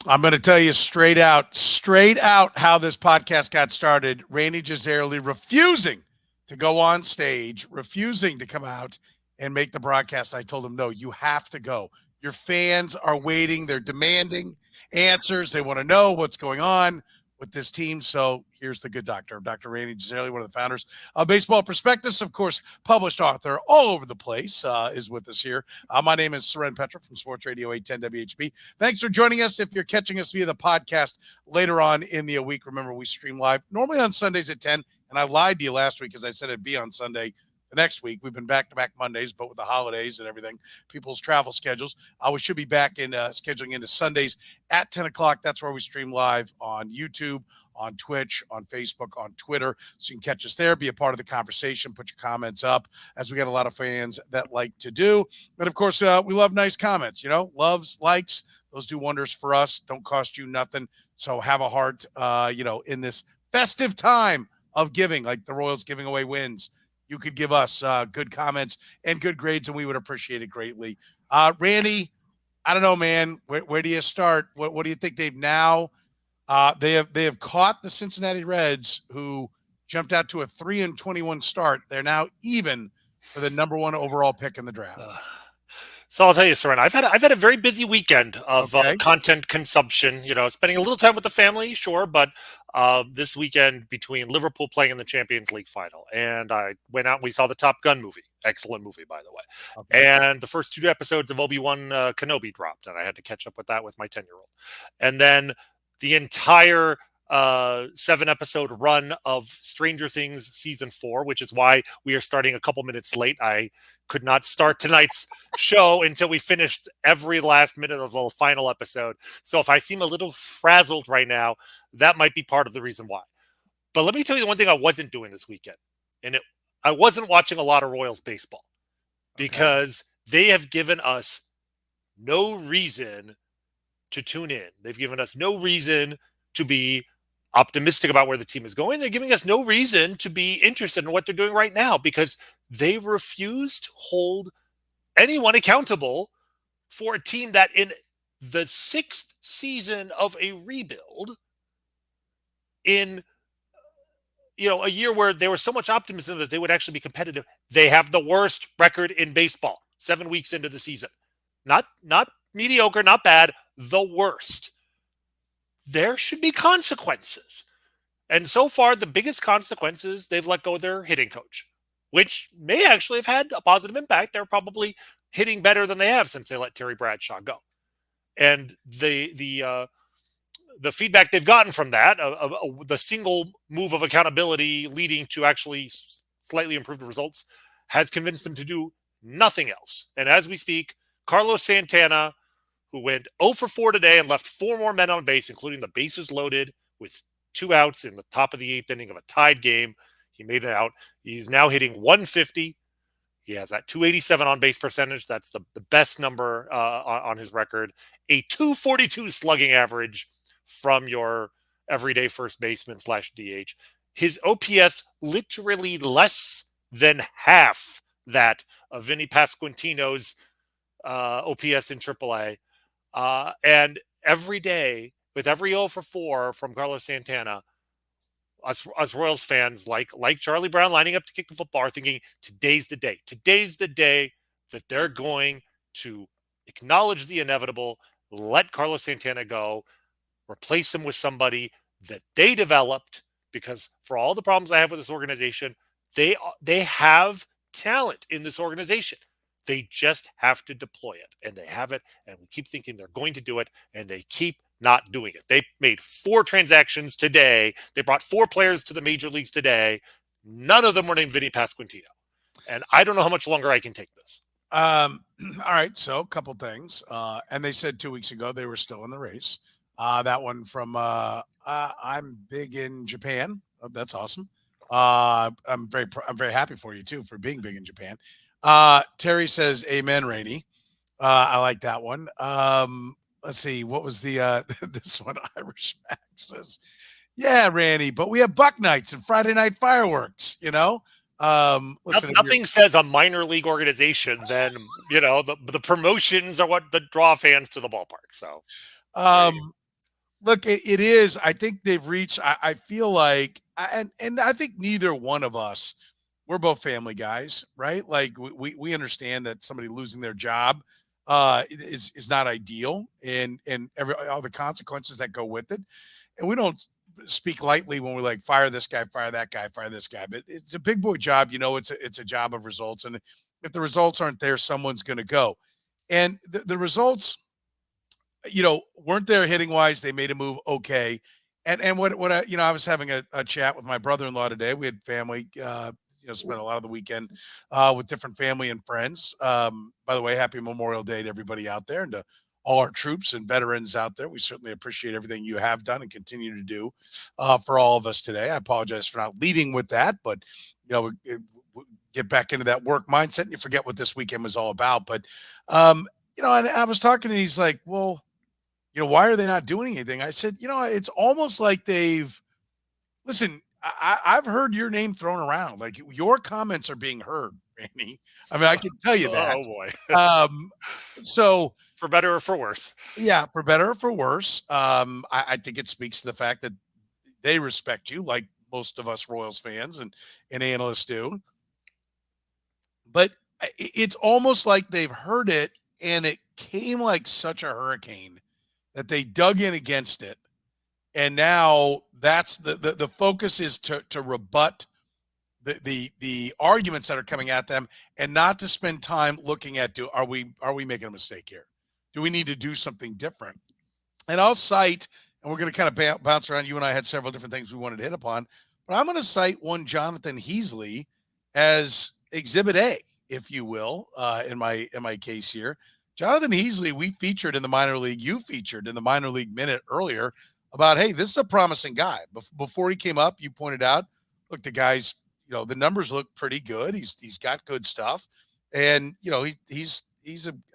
I'm going to tell you straight out how this podcast got started. Rany Jazayerli refusing to go on stage, refusing to come out and make the broadcast. I told him, no, you have to go. Your fans are waiting. They're demanding answers. They want to know what's going on with this team. So here's the good doctor. Dr. Rany Jazayerli, one of the founders of Baseball Prospectus, of course, published author all over the place, is with us here. My name is Soren Petro from Sports Radio 810 WHB. Thanks for joining us. If you're catching us via the podcast later on in the week, remember we stream live normally on Sundays at 10. And I lied to you last week because I said it'd be on Sunday the next week. We've been back-to-back Mondays, but with the holidays and everything, people's travel schedules, we should be back in scheduling into Sundays at 10 o'clock. That's where we stream live on YouTube, on Twitch, on Facebook, on Twitter. So you can catch us there, be a part of the conversation, put your comments up, as we got a lot of fans that like to do. And, of course, we love nice comments, loves, likes. Those do wonders for us. Don't cost you nothing. So have a heart, in this festive time of giving, like the Royals giving away wins. You could give us good comments and good grades, and we would appreciate it greatly. Rany, I don't know, man. Where do you start? What do you think they've now? They have caught the Cincinnati Reds, who jumped out to a 3-21 start. They're now even for the number 1 overall pick in the draft. So I'll tell you, Soren, I've had a very busy weekend of content consumption. Spending a little time with the family, sure, but this weekend between Liverpool playing in the Champions League final, and I went out and we saw the Top Gun movie. Excellent movie, by the way. Okay. And the first 2 episodes of Obi-Wan Kenobi dropped, and I had to catch up with that with my 10-year-old. And then the entire 7-episode run of Stranger Things season 4, which is why we are starting a couple minutes late. I could not start tonight's show until we finished every last minute of the final episode. So if I seem a little frazzled right now, that might be part of the reason why. But let me tell you the one thing I wasn't doing this weekend. And I wasn't watching a lot of Royals baseball because they have given us no reason to tune in. They've given us no reason to be optimistic about where the team is going. They're giving us no reason to be interested in what they're doing right now because they refuse to hold anyone accountable for a team that in the 6th season of a rebuild, in a year where there was so much optimism that they would actually be competitive, they have the worst record in baseball 7 weeks into the season. Not mediocre, not bad, the worst. There should be consequences. And so far, the biggest consequences, they've let go of their hitting coach, which may actually have had a positive impact. They're probably hitting better than they have since they let Terry Bradshaw go. And the feedback they've gotten from that, the single move of accountability leading to actually slightly improved results, has convinced them to do nothing else. And as we speak, Carlos Santana, who went 0 for 4 today and left 4 more men on base, including the bases loaded with 2 outs in the top of the 8th inning of a tied game. He made it out. He's now hitting 150. He has that 287 on base percentage. That's the best number on his record. A 242 slugging average from your everyday first baseman / DH. His OPS literally less than half that of Vinny Pasquantino's OPS in AAA. And every day, with every 0 for 4 from Carlos Santana, us Royals fans, like Charlie Brown lining up to kick the football, are thinking, today's the day. Today's the day that they're going to acknowledge the inevitable, let Carlos Santana go, replace him with somebody that they developed, because for all the problems I have with this organization, they have talent in this organization. They just have to deploy it, and they have it, and we keep thinking they're going to do it, and they keep not doing it. They made 4 transactions today. They brought 4 players to the major leagues today. None of them were named Vinny Pasquantino. And I don't know how much longer I can take this. All right, so a couple things. And they said 2 weeks ago they were still in the race. That one from I'm big in Japan. Oh, that's awesome. I'm very happy for you too for being big in Japan. Terry says, "Amen, Rany." I like that one. Let's see. What was the this one? Irish Max says, "Yeah, Rany, but we have Buck Nights and Friday night fireworks. Listen, nothing says a minor league organization than the promotions are what that draw fans to the ballpark. So, Look, it is. I think they've reached. I feel like, and I think neither one of us. We're both family guys, right? Like we understand that somebody losing their job is not ideal, and all the consequences that go with it. And we don't speak lightly when we like fire this guy, fire that guy, fire this guy. But it's a big boy job. It's a job of results, and if the results aren't there, someone's going to go. And the results weren't there hitting wise. They made a move. Okay. And what I was having a chat with my brother-in-law today. We had family, spent a lot of the weekend with different family and friends. By the way, happy Memorial Day to everybody out there and to all our troops and veterans out there. We certainly appreciate everything you have done and continue to do for all of us today. I apologize for not leading with that, but we get back into that work mindset and you forget what this weekend was all about. But, and I was talking and he's like, well, why are they not doing anything? I said, it's almost like listen, I've heard your name thrown around. Like your comments are being heard, Rany. I mean, I can tell you that. Oh boy. So for better or for worse. Yeah, for better or for worse. I think it speaks to the fact that they respect you like most of us Royals fans and analysts do. But it's almost like they've heard it and it came like such a hurricane that they dug in against it. And now that's the focus is to rebut the arguments that are coming at them and not to spend time looking at are we making a mistake here? Do we need to do something different? And I'll cite, and we're going to kind of bounce around. You and I had several different things we wanted to hit upon, but I'm going to cite one Jonathan Heasley as exhibit A, if you will, in my case here. Jonathan Heasley, we featured in the minor league. You featured in the minor league minute earlier about, hey, this is a promising guy. Before he came up, you pointed out, look, the guy's, the numbers look pretty good. He's got good stuff, and he's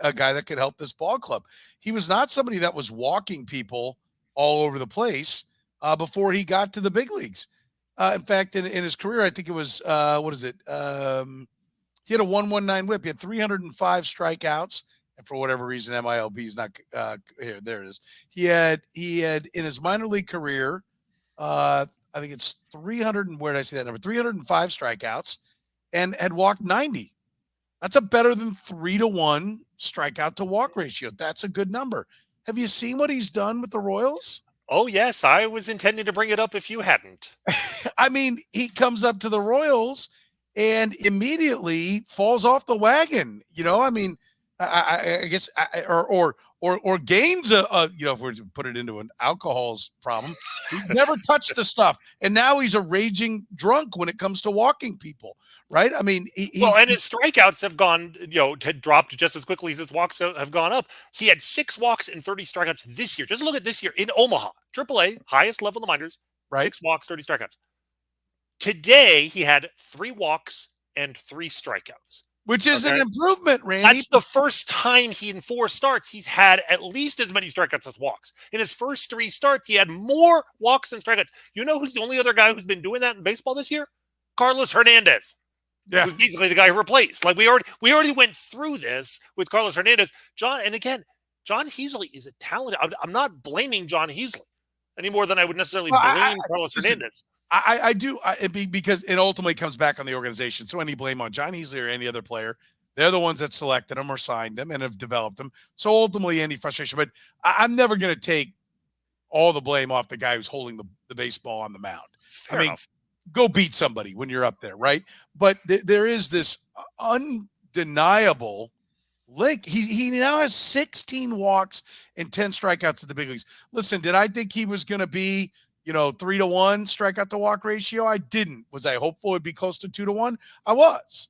a guy that could help this ball club. He was not somebody that was walking people all over the place before he got to the big leagues. In fact, in his career, I think it was he had a 119 whip. He had 305 strikeouts. And for whatever reason, MILB is not here. There it is. He had in his minor league career, I think it's 300 and where did I see that number? 305 strikeouts, and had walked 90. That's a better than 3-to-1 strikeout to walk ratio. That's a good number. Have you seen what he's done with the Royals? Oh yes, I was intending to bring it up if you hadn't. I mean, he comes up to the Royals and immediately falls off the wagon. I mean. I guess, or gains if we're to put it into an alcohol's problem, he never touched the stuff, and now he's a raging drunk when it comes to walking people, right? I mean, and his strikeouts have gone, had dropped just as quickly as his walks have gone up. He had 6 walks and 30 strikeouts this year. Just look at this year in Omaha, AAA, highest level of the minors, right? 6 walks, 30 strikeouts. Today he had 3 walks and 3 strikeouts. Which is an improvement, Rany. That's the first time in 4 starts he's had at least as many strikeouts as walks. In his first 3 starts, he had more walks than strikeouts. You know who's the only other guy who's been doing that in baseball this year? Carlos Hernandez. Yeah, who's basically the guy who replaced. Like we already went through this with Carlos Hernandez. John Heasley is a talented. I'm not blaming John Heasley any more than I would necessarily blame Carlos Hernandez. I do because it ultimately comes back on the organization. So any blame on John Heasley or any other player, they're the ones that selected him or signed him and have developed him. So ultimately any frustration, but I'm never going to take all the blame off the guy who's holding the baseball on the mound. Fair enough. Go beat somebody when you're up there, right? But there is this undeniable link. He now has 16 walks and 10 strikeouts at the big leagues. Listen, did I think he was going to be 3-to-1 strikeout to walk ratio? I didn't. Was I hopeful it'd be close to 2-to-1? I was.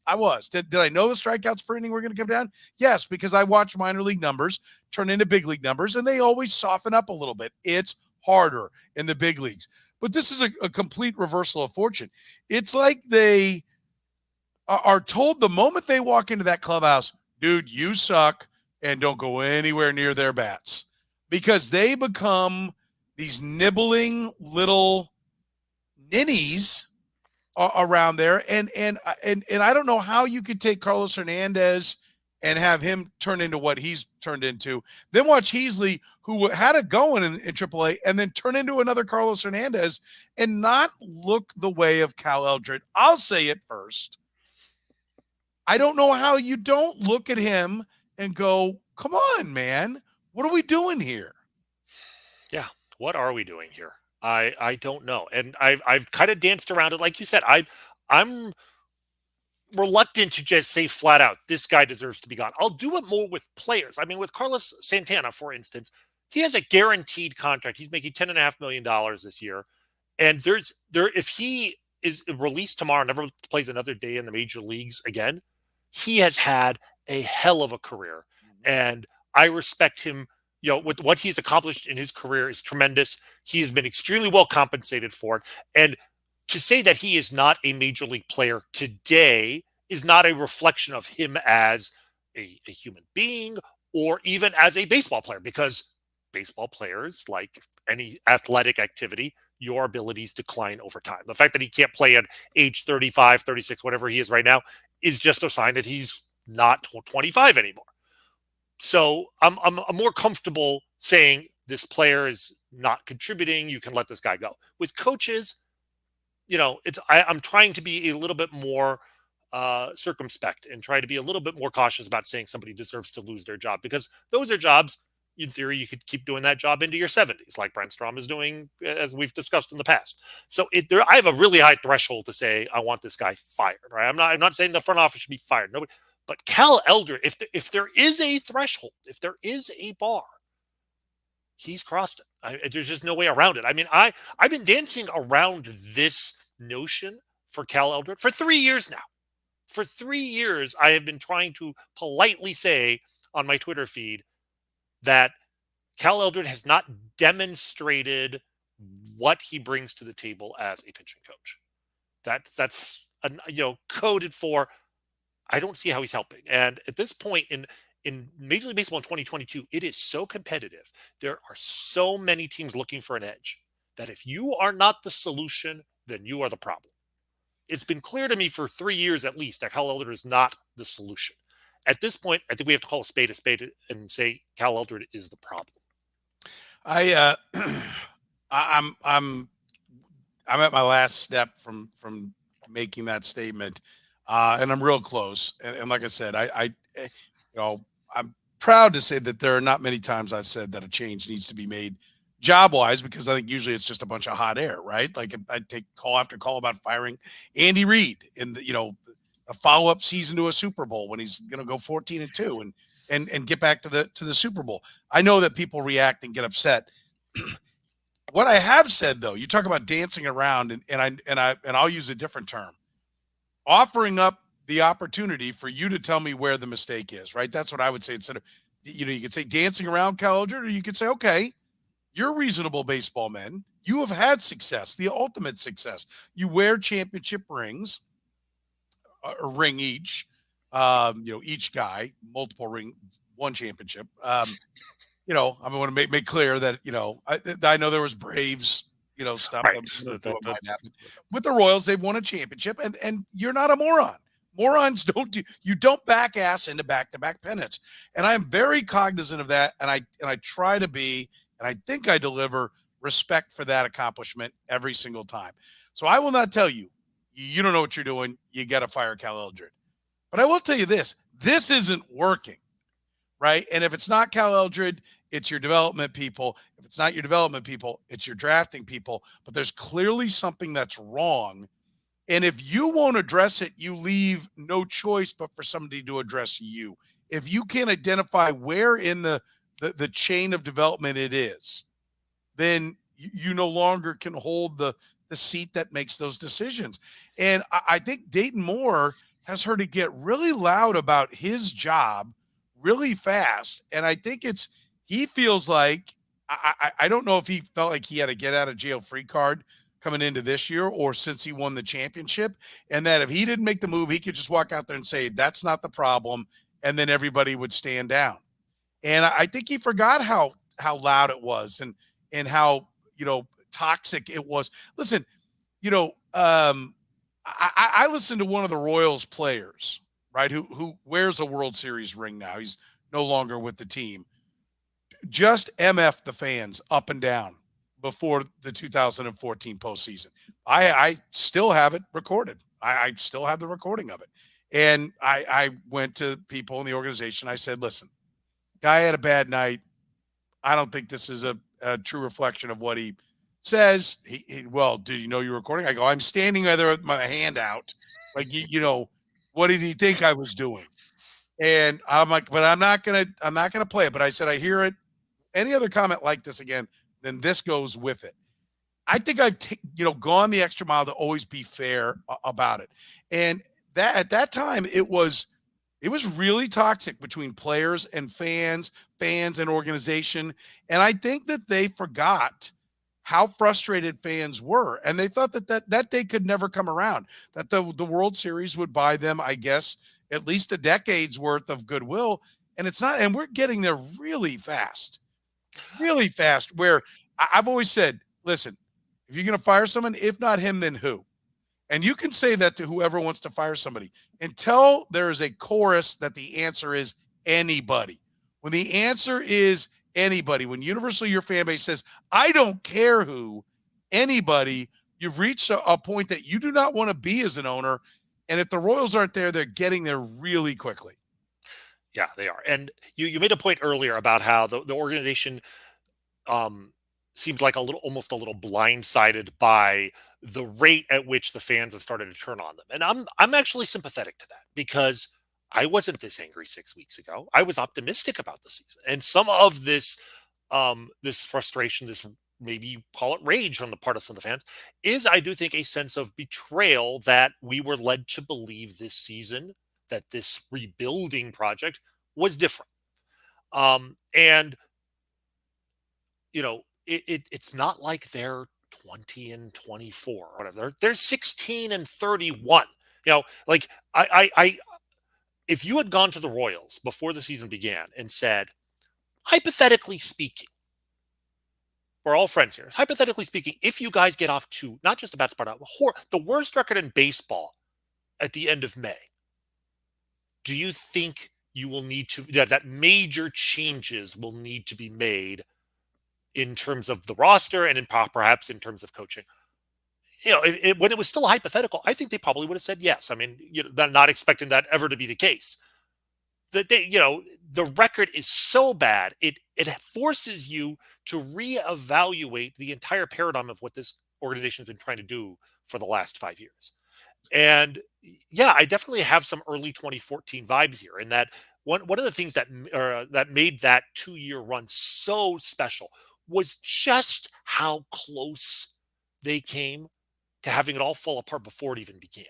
Did I know the strikeouts per inning were going to come down? Yes, because I watch minor league numbers turn into big league numbers, and they always soften up a little bit. It's harder in the big leagues. But this is a complete reversal of fortune. It's like they are told the moment they walk into that clubhouse, dude, you suck, and don't go anywhere near their bats. Because they become these nibbling little ninnies around there. And I don't know how you could take Carlos Hernandez and have him turn into what he's turned into. Then watch Heasley, who had it going in AAA, and then turn into another Carlos Hernandez and not look the way of Cal Eldred. I'll say it first. I don't know how you don't look at him and go, come on, man. What are we doing here? Yeah. What are we doing here? I don't know. And I've kind of danced around it. Like you said, I'm reluctant to just say flat out, this guy deserves to be gone. I'll do it more with players. I mean, with Carlos Santana, for instance, he has a guaranteed contract. He's making $10.5 million this year. And if he is released tomorrow, never plays another day in the major leagues again, he has had a hell of a career. And I respect him. With what he's accomplished in his career is tremendous. He has been extremely well compensated for it. And to say that he is not a major league player today is not a reflection of him as a human being or even as a baseball player, because baseball players, like any athletic activity, your abilities decline over time. The fact that he can't play at age 35, 36, whatever he is right now, is just a sign that he's not 25 anymore. So I'm more comfortable saying this player is not contributing. You can let this guy go. With coaches, I'm trying to be a little bit more circumspect and try to be a little bit more cautious about saying somebody deserves to lose their job, because those are jobs, in theory, you could keep doing that job into your 70s, like Brent Strom is doing, as we've discussed in the past. So I have a really high threshold to say I want this guy fired. Right? I'm not saying the front office should be fired. Nobody. But Cal Eldred, if there is a threshold, if there is a bar, he's crossed it. There's just no way around it. I mean, I've been dancing around this notion for Cal Eldred for 3 years now. For 3 years, I have been trying to politely say on my Twitter feed that Cal Eldred has not demonstrated what he brings to the table as a pitching coach. That's coded for, I don't see how he's helping. And at this point in Major League Baseball in 2022, it is so competitive. There are so many teams looking for an edge that if you are not the solution, then you are the problem. It's been clear to me for 3 years at least that Cal Eldred is not the solution. At this point, I think we have to call a spade and say Cal Eldred is the problem. I'm at my last step from making that statement, and I'm real close. And like I said, I'm proud to say that there are not many times I've said that a change needs to be made job-wise, because I think usually it's just a bunch of hot air, right? Like I take call after call about firing Andy Reid in a follow-up season to a Super Bowl when he's going to go 14-2 and get back to the Super Bowl. I know that people react and get upset. What I have said, though, you talk about dancing around, and I'll use a different term, offering up the opportunity for you to tell me where the mistake is, right? That's what I would say. Instead of, you could say dancing around Cal Eldred, or you could say, okay, you're reasonable baseball men. You have had success, the ultimate success. You wear championship rings, a ring each, each guy, multiple ring, one championship. I want to make clear that, I know there was Braves, stuff right. That might happen. With the Royals, they've won a championship, and you're not a moron. Morons don't back ass into back-to-back pennants. And I'm very cognizant of that. And I try to be, and I think I deliver respect for that accomplishment every single time. So I will not tell you, you don't know what you're doing. You got to fire Cal Eldred. But I will tell you this isn't working, right? And if it's not Cal Eldred, it's your development people. If it's not your development people, it's your drafting people. But there's clearly something that's wrong. And if you won't address it, you leave no choice but for somebody to address you. If you can't identify where in the chain of development it is, then you no longer can hold the seat that makes those decisions. And I think Dayton Moore has heard it get really loud about his job really fast. And I think he feels like, I don't know if he felt like he had a get out of jail free card coming into this year, or since he won the championship, and that if he didn't make the move, he could just walk out there and say, that's not the problem. And then everybody would stand down. And I think he forgot how loud it was and how, toxic it was. Listen, I listened to one of the Royals players right? Who wears a World Series ring now. He's no longer with the team. Just MF the fans up and down before the 2014 postseason. I still have it recorded. I still have the recording of it. And I went to people in the organization. I said, listen, guy had a bad night. I don't think this is a true reflection of what he says. Well, did you know you're recording? I go, I'm standing there with my hand out. Like, what did he think I was doing? And I'm like, but I'm not going to play it. But I said, I hear it. Any other comment like this again, then this goes with it. I think I've gone the extra mile to always be fair about it. And that at that time, it was really toxic between players and fans and organization. And I think that they forgot how frustrated fans were. And they thought that day could never come around, that the World Series would buy them, I guess, at least a decade's worth of goodwill. And it's not, and we're getting there really fast, where I've always said, listen, if you're going to fire someone, if not him, then who? And you can say that to whoever wants to fire somebody until there is a chorus that the answer is anybody. When the answer is anybody, when universally your fan base says, I don't care who, anybody, you've reached a point that you do not want to be as an owner. And if the Royals aren't there, they're getting there really quickly. Yeah, they are. And you made a point earlier about how the organization seems like almost a little blindsided by the rate at which the fans have started to turn on them. And I'm actually sympathetic to that, because I wasn't this angry 6 weeks ago. I was optimistic about the season. And some of this this frustration, this, maybe you call it rage on the part of some of the fans, is, I do think, a sense of betrayal that we were led to believe this season that this rebuilding project was different. And it's not like they're 20-24 or whatever. They're 16-31. Like I if you had gone to the Royals before the season began and said, hypothetically speaking, we're all friends here. Hypothetically speaking, if you guys get off to not just a bad spot, the worst record in baseball at the end of May, do you think you will need to that major changes will need to be made in terms of the roster and perhaps in terms of coaching? When it was still hypothetical, I think they probably would have said yes. I mean, they're not expecting that ever to be the case. That the record is so bad, it forces you to reevaluate the entire paradigm of what this organization has been trying to do for the last 5 years. And yeah, I definitely have some early 2014 vibes here. And that one of the things that made that 2-year run so special was just how close they came to having it all fall apart before it even began.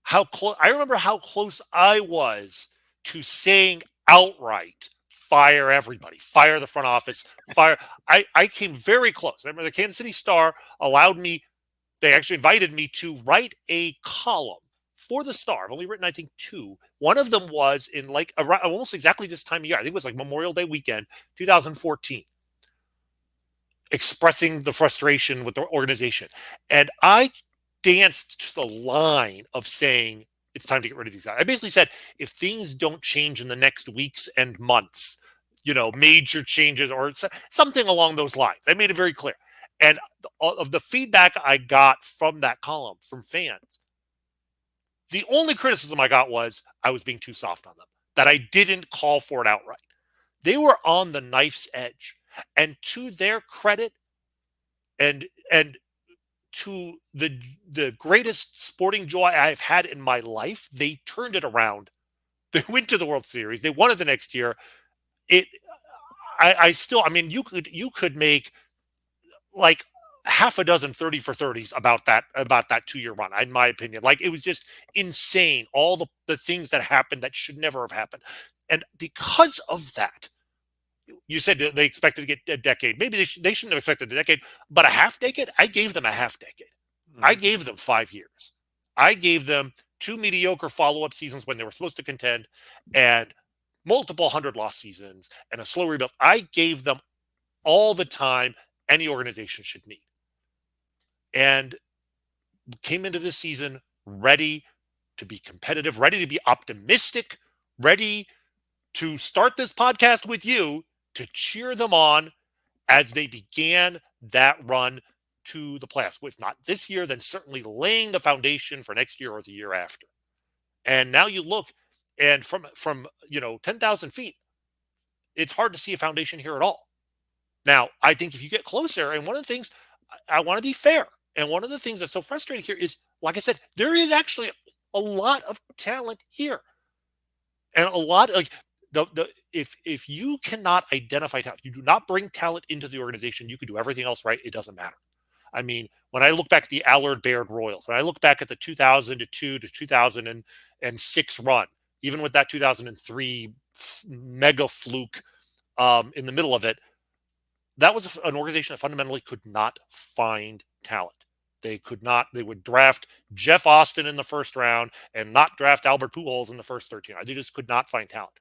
I remember how close I was to saying outright, fire everybody, fire the front office, fire. I came very close. I remember the Kansas City Star they actually invited me to write a column for the Star. I've only written, I think, 2. One of them was in around almost exactly this time of year. I think it was like Memorial Day weekend, 2014, expressing the frustration with the organization. And I danced to the line of saying, it's time to get rid of these guys. I basically said, if things don't change in the next weeks and months, major changes or something along those lines, I made it very clear. And of the feedback I got from that column from fans, the only criticism I got was I was being too soft on them, that I didn't call for it outright. They were on the knife's edge. And to their credit, and to the greatest sporting joy I've had in my life, they turned it around. They went to the World Series. They won it the next year. You could make like half a dozen 30 for 30s about that 2-year run, in my opinion. Like, it was just insane. All the things that happened that should never have happened. And because of that, you said they expected to get a decade. Maybe they shouldn't have expected a decade, but a half decade? I gave them a half decade. Mm-hmm. I gave them 5 years. I gave them 2 mediocre follow-up seasons when they were supposed to contend and multiple 100-loss seasons and a slow rebuild. I gave them all the time any organization should need. And came into this season ready to be competitive, ready to be optimistic, ready to start this podcast with you to cheer them on as they began that run to the playoffs. If not this year, then certainly laying the foundation for next year or the year after. And now you look, and from 10,000 feet, it's hard to see a foundation here at all. Now, I think if you get closer, and one of the things, I want to be fair, and one of the things that's so frustrating here is, like I said, there is actually a lot of talent here. And a lot, like, if you cannot identify talent, you do not bring talent into the organization, you can do everything else right, it doesn't matter. I mean, when I look back at the Allard Baird Royals, when I look back at the 2002 to 2006 run, even with that 2003 mega fluke in the middle of it, that was an organization that fundamentally could not find talent. They would draft Jeff Austin in the first round and not draft Albert Pujols in the first 13. They just could not find talent.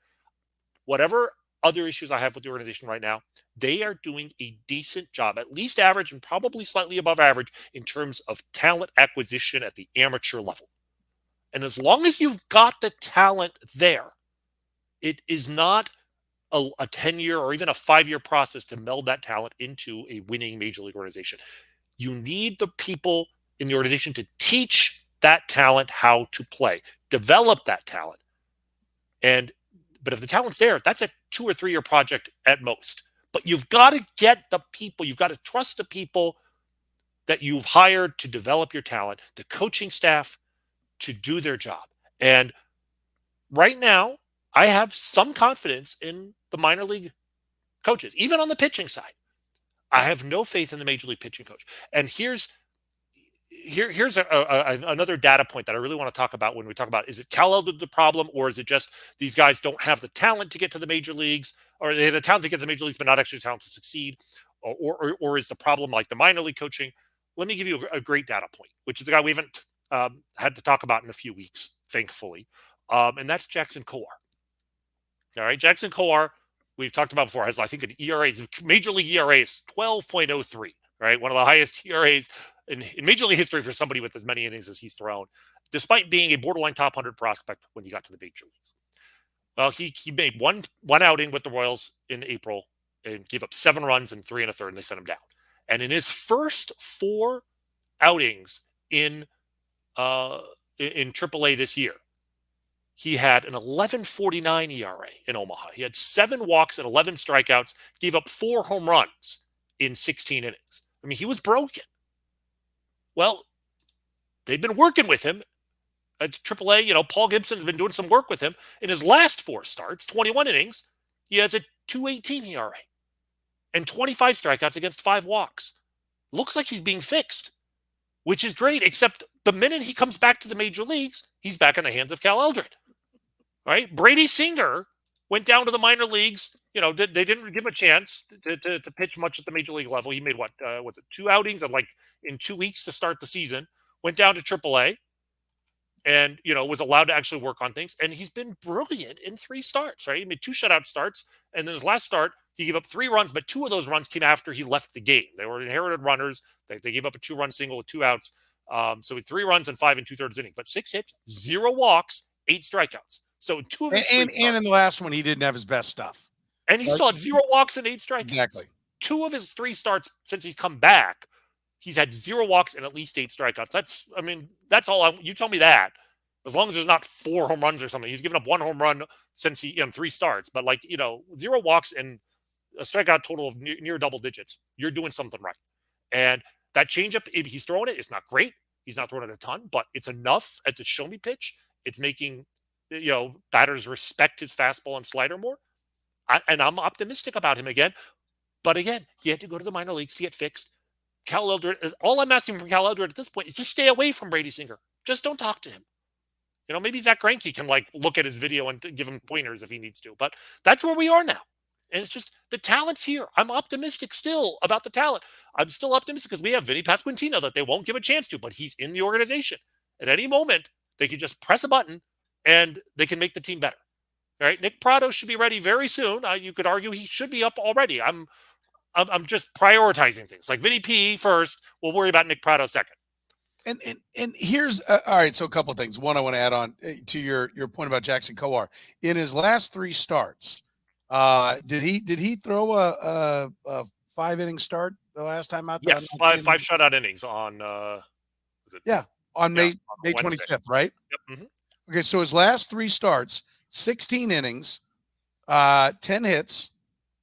Whatever other issues I have with the organization right now, they are doing a decent job, at least average and probably slightly above average in terms of talent acquisition at the amateur level. And as long as you've got the talent there, it is not a 10-year or even a 5-year process to meld that talent into a winning major league organization. You need the people in the organization to teach that talent how to play, develop that talent. But if the talent's there, that's a 2 or 3 year project at most. But you've got to get the people, you've got to trust the people that you've hired to develop your talent, the coaching staff to do their job. And right now, I have some confidence in the minor league coaches, even on the pitching side. I have no faith in the major league pitching coach. And here's another data point that I really want to talk about when we talk about, is it Cal Eldred the problem, or is it just these guys don't have the talent to get to the major leagues, or they have the talent to get to the major leagues, but not actually the talent to succeed, or is the problem like the minor league coaching? Let me give you a great data point, which is a guy we haven't had to talk about in a few weeks, thankfully, and that's Jackson Kowar. All right, Jackson Kowar, we've talked about before, has, I think, an ERA, major league ERA is 12.03, right? One of the highest ERAs in major league history for somebody with as many innings as he's thrown, despite being a borderline top 100 prospect when he got to the major leagues. Well, he made one outing with the Royals in April and gave up 7 runs and 3 1/3, and they sent him down. And in his first 4 outings in AAA this year, he had an 11.49 ERA in Omaha. He had 7 walks and 11 strikeouts, gave up 4 home runs in 16 innings. I mean, he was broken. Well, they've been working with him at AAA. Paul Gibson's been doing some work with him. In his last 4 starts, 21 innings, he has a 2.18 ERA and 25 strikeouts against 5 walks. Looks like he's being fixed, which is great, except the minute he comes back to the major leagues, he's back in the hands of Cal Eldred. Right? Brady Singer went down to the minor leagues. They didn't give him a chance to pitch much at the major league level. He made 2 outings in 2 weeks to start the season. Went down to AAA, and was allowed to actually work on things. And he's been brilliant in 3 starts. Right? He made 2 shutout starts, and then his last start he gave up 3 runs, but 2 of those runs came after he left the game. They were inherited runners. They gave up a 2-run single with 2 outs. So with 3 runs and 5 2/3 innings, but 6 hits, 0 walks, 8 strikeouts. So 2 of his and in the last one, he didn't have his best stuff. And he still had 0 walks and 8 strikeouts. Exactly. 2 of his 3 starts since he's come back, he's had 0 walks and at least 8 strikeouts. That's all. You tell me that. As long as there's not 4 home runs or something. He's given up 1 home run since he 3 starts, but 0 walks and a strikeout total of near double digits. You're doing something right. And that changeup, if he's throwing it, it's not great. He's not throwing it a ton, but it's enough as a show me pitch. It's making batters respect his fastball and slider more. And I'm optimistic about him again. But again, he had to go to the minor leagues to get fixed. Cal Eldred, all I'm asking from Cal Eldred at this point is just stay away from Brady Singer. Just don't talk to him. Maybe Zach Greinke can look at his video and give him pointers if he needs to. But that's where we are now. And it's just the talent's here. I'm optimistic still about the talent. I'm still optimistic because we have Vinny Pasquantino that they won't give a chance to, but he's in the organization. At any moment, they can just press a button and they can make the team better. All right, Nick Pratto should be ready very soon. You could argue he should be up already. I'm just prioritizing things. Like Vinny P first, we'll worry about Nick Pratto second. And here's all right. So a couple of things. One, I want to add on to your point about Jackson Kowar. In his last 3 starts, did he throw a 5-inning start the last time out there? Yes, five shutout innings on was it? Yeah, on Yeah, May on Wednesday. 25th, right? Yep. Mm-hmm. Okay, so his last 3 starts, 16 innings, 10 hits,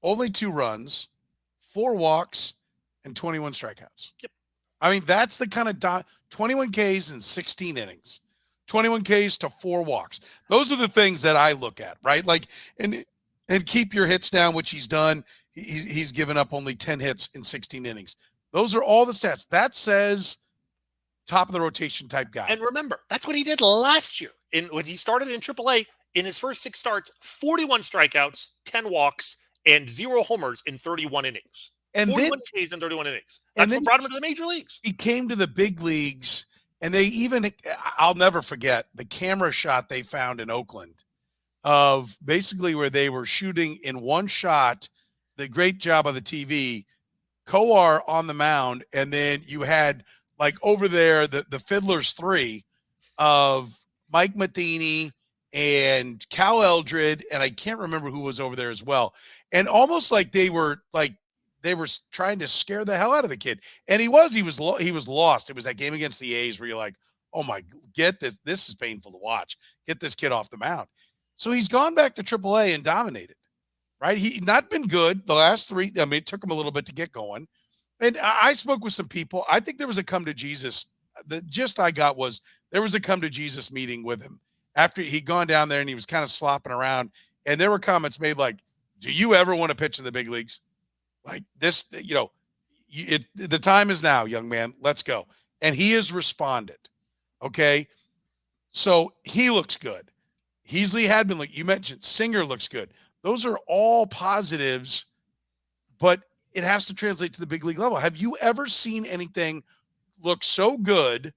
only 2 runs, 4 walks, and 21 strikeouts. Yep. I mean, that's the kind of 21 Ks in 16 innings, 21 Ks to 4 walks. Those are the things that I look at, right? Like, and keep your hits down, which he's done. He's given up only 10 hits in 16 innings. Those are all the stats. That says top of the rotation type guy. And remember, that's what he did last year. When he started in AAA, in his first 6 starts, 41 strikeouts, 10 walks, and 0 homers in 31 innings. And 41 Ks in 31 innings. That's what brought him into the major leagues. He came to the big leagues, and I'll never forget the camera shot they found in Oakland of basically where they were shooting in one shot, the great job of the TV, Kowar on the mound, and then you had like over there the Fiddlers 3 of Mike Matheny and Cal Eldred, and I can't remember who was over there as well. And almost like they were trying to scare the hell out of the kid. And he was lost. It was that game against the A's where you're like, oh my, get this. This is painful to watch. Get this kid off the mound. So he's gone back to AAA and dominated, right? He not been good the last 3. I mean, it took him a little bit to get going. And I spoke with some people. I think there was a come to Jesus. The gist I got was there was a come to Jesus meeting with him after he'd gone down there and he was kind of slopping around. And there were comments made like, do you ever want to pitch in the big leagues? Like this, the time is now, young man. Let's go. And he has responded. Okay. So he looks good. Heasley had been, like you mentioned, Singer looks good. Those are all positives, but it has to translate to the big league level. Have you ever seen anything look so good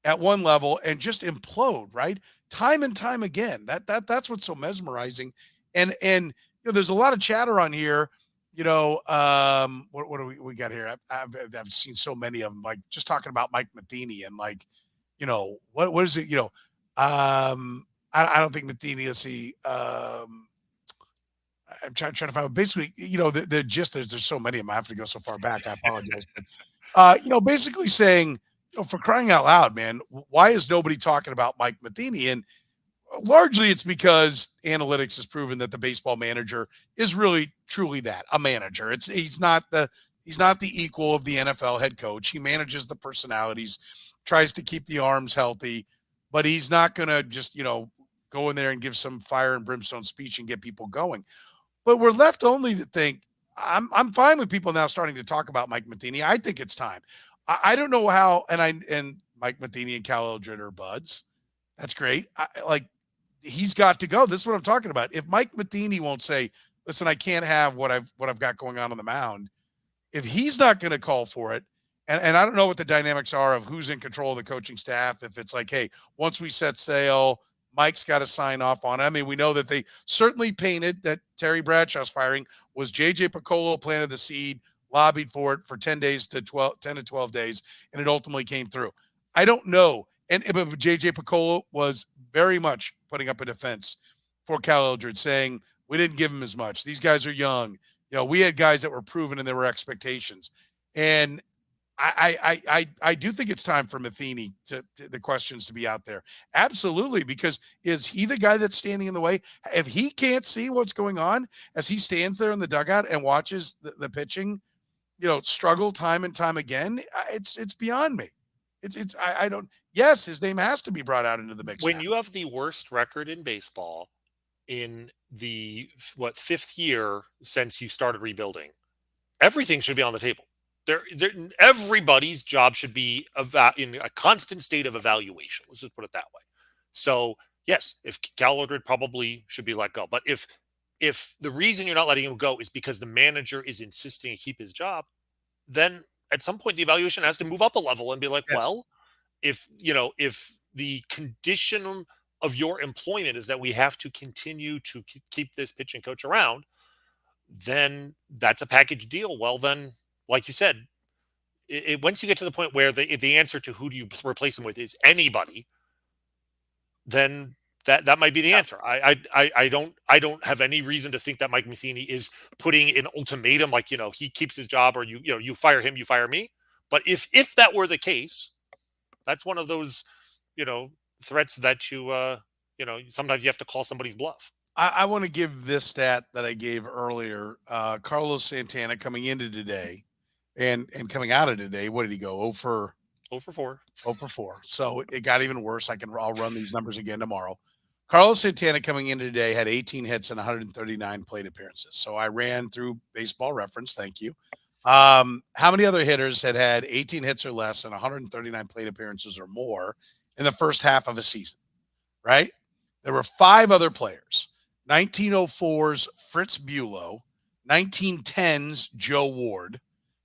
at one level and just implode, right? Time and time again. That's what's so mesmerizing. And there's a lot of chatter on here. What do we got here? I've seen so many of them, like just talking about Mike Matheny and like, what is it? I don't think Matheny, let's see. I'm trying to find basically, they're just, there's so many of them. I have to go so far back. I apologize. Basically saying, for crying out loud, man, why is nobody talking about Mike Matheny? And largely it's because analytics has proven that the baseball manager is really truly that, a manager. He's not the equal of the NFL head coach. He manages the personalities, tries to keep the arms healthy, but he's not going to just, go in there and give some fire and brimstone speech and get people going. But we're left only to think, I'm fine with people now starting to talk about Mike Matheny. I think it's time. I don't know how, and Mike Matheny and Cal Eldred are buds. That's great. He's got to go. This is what I'm talking about. If Mike Matheny won't say, listen, I can't have what I've got going on the mound. If he's not going to call for it, and I don't know what the dynamics are of who's in control of the coaching staff. If it's like, hey, once we set sail, Mike's got to sign off on it. I mean, we know that they certainly painted that Terry Bradshaw's firing was J.J. Piccolo planted the seed, lobbied for it for 10 to 12 days, and it ultimately came through. I don't know. And J.J. Piccolo was very much putting up a defense for Cal Eldred, saying, we didn't give him as much. These guys are young. We had guys that were proven and there were expectations. And I do think it's time for Matheny to the questions to be out there. Absolutely. Because is he the guy that's standing in the way? If he can't see what's going on as he stands there in the dugout and watches the pitching, struggle time and time again, it's beyond me. I don't, yes, his name has to be brought out into the mix. When you have the worst record in baseball in the, 5th year since you started rebuilding, everything should be on the table. Everybody's job should be in a constant state of evaluation. Let's just put it that way. So yes, if Cal Eldred probably should be let go, but if the reason you're not letting him go is because the manager is insisting to keep his job, then at some point the evaluation has to move up a level and be like, yes. Well, if the condition of your employment is that we have to continue to keep this pitching coach around, then that's a package deal. Well, then, like you said, once you get to the point where the answer to who do you replace him with is anybody, then that might be the answer. I don't have any reason to think that Mike Matheny is putting an ultimatum like, he keeps his job or you fire him, you fire me. But if that were the case, that's one of those, threats that sometimes you have to call somebody's bluff. I want to give this stat that I gave earlier. Carlos Santana coming into today and coming out of today, what did he go? 0 for 4. 0 for 4. So it got even worse. I'll run these numbers again tomorrow. Carlos Santana coming into today had 18 hits and 139 plate appearances. So I ran through Baseball Reference. Thank you. How many other hitters had 18 hits or less and 139 plate appearances or more in the first half of a season? Right? There were 5 other players. 1904's Fritz Buelow, 1910's Joe Ward,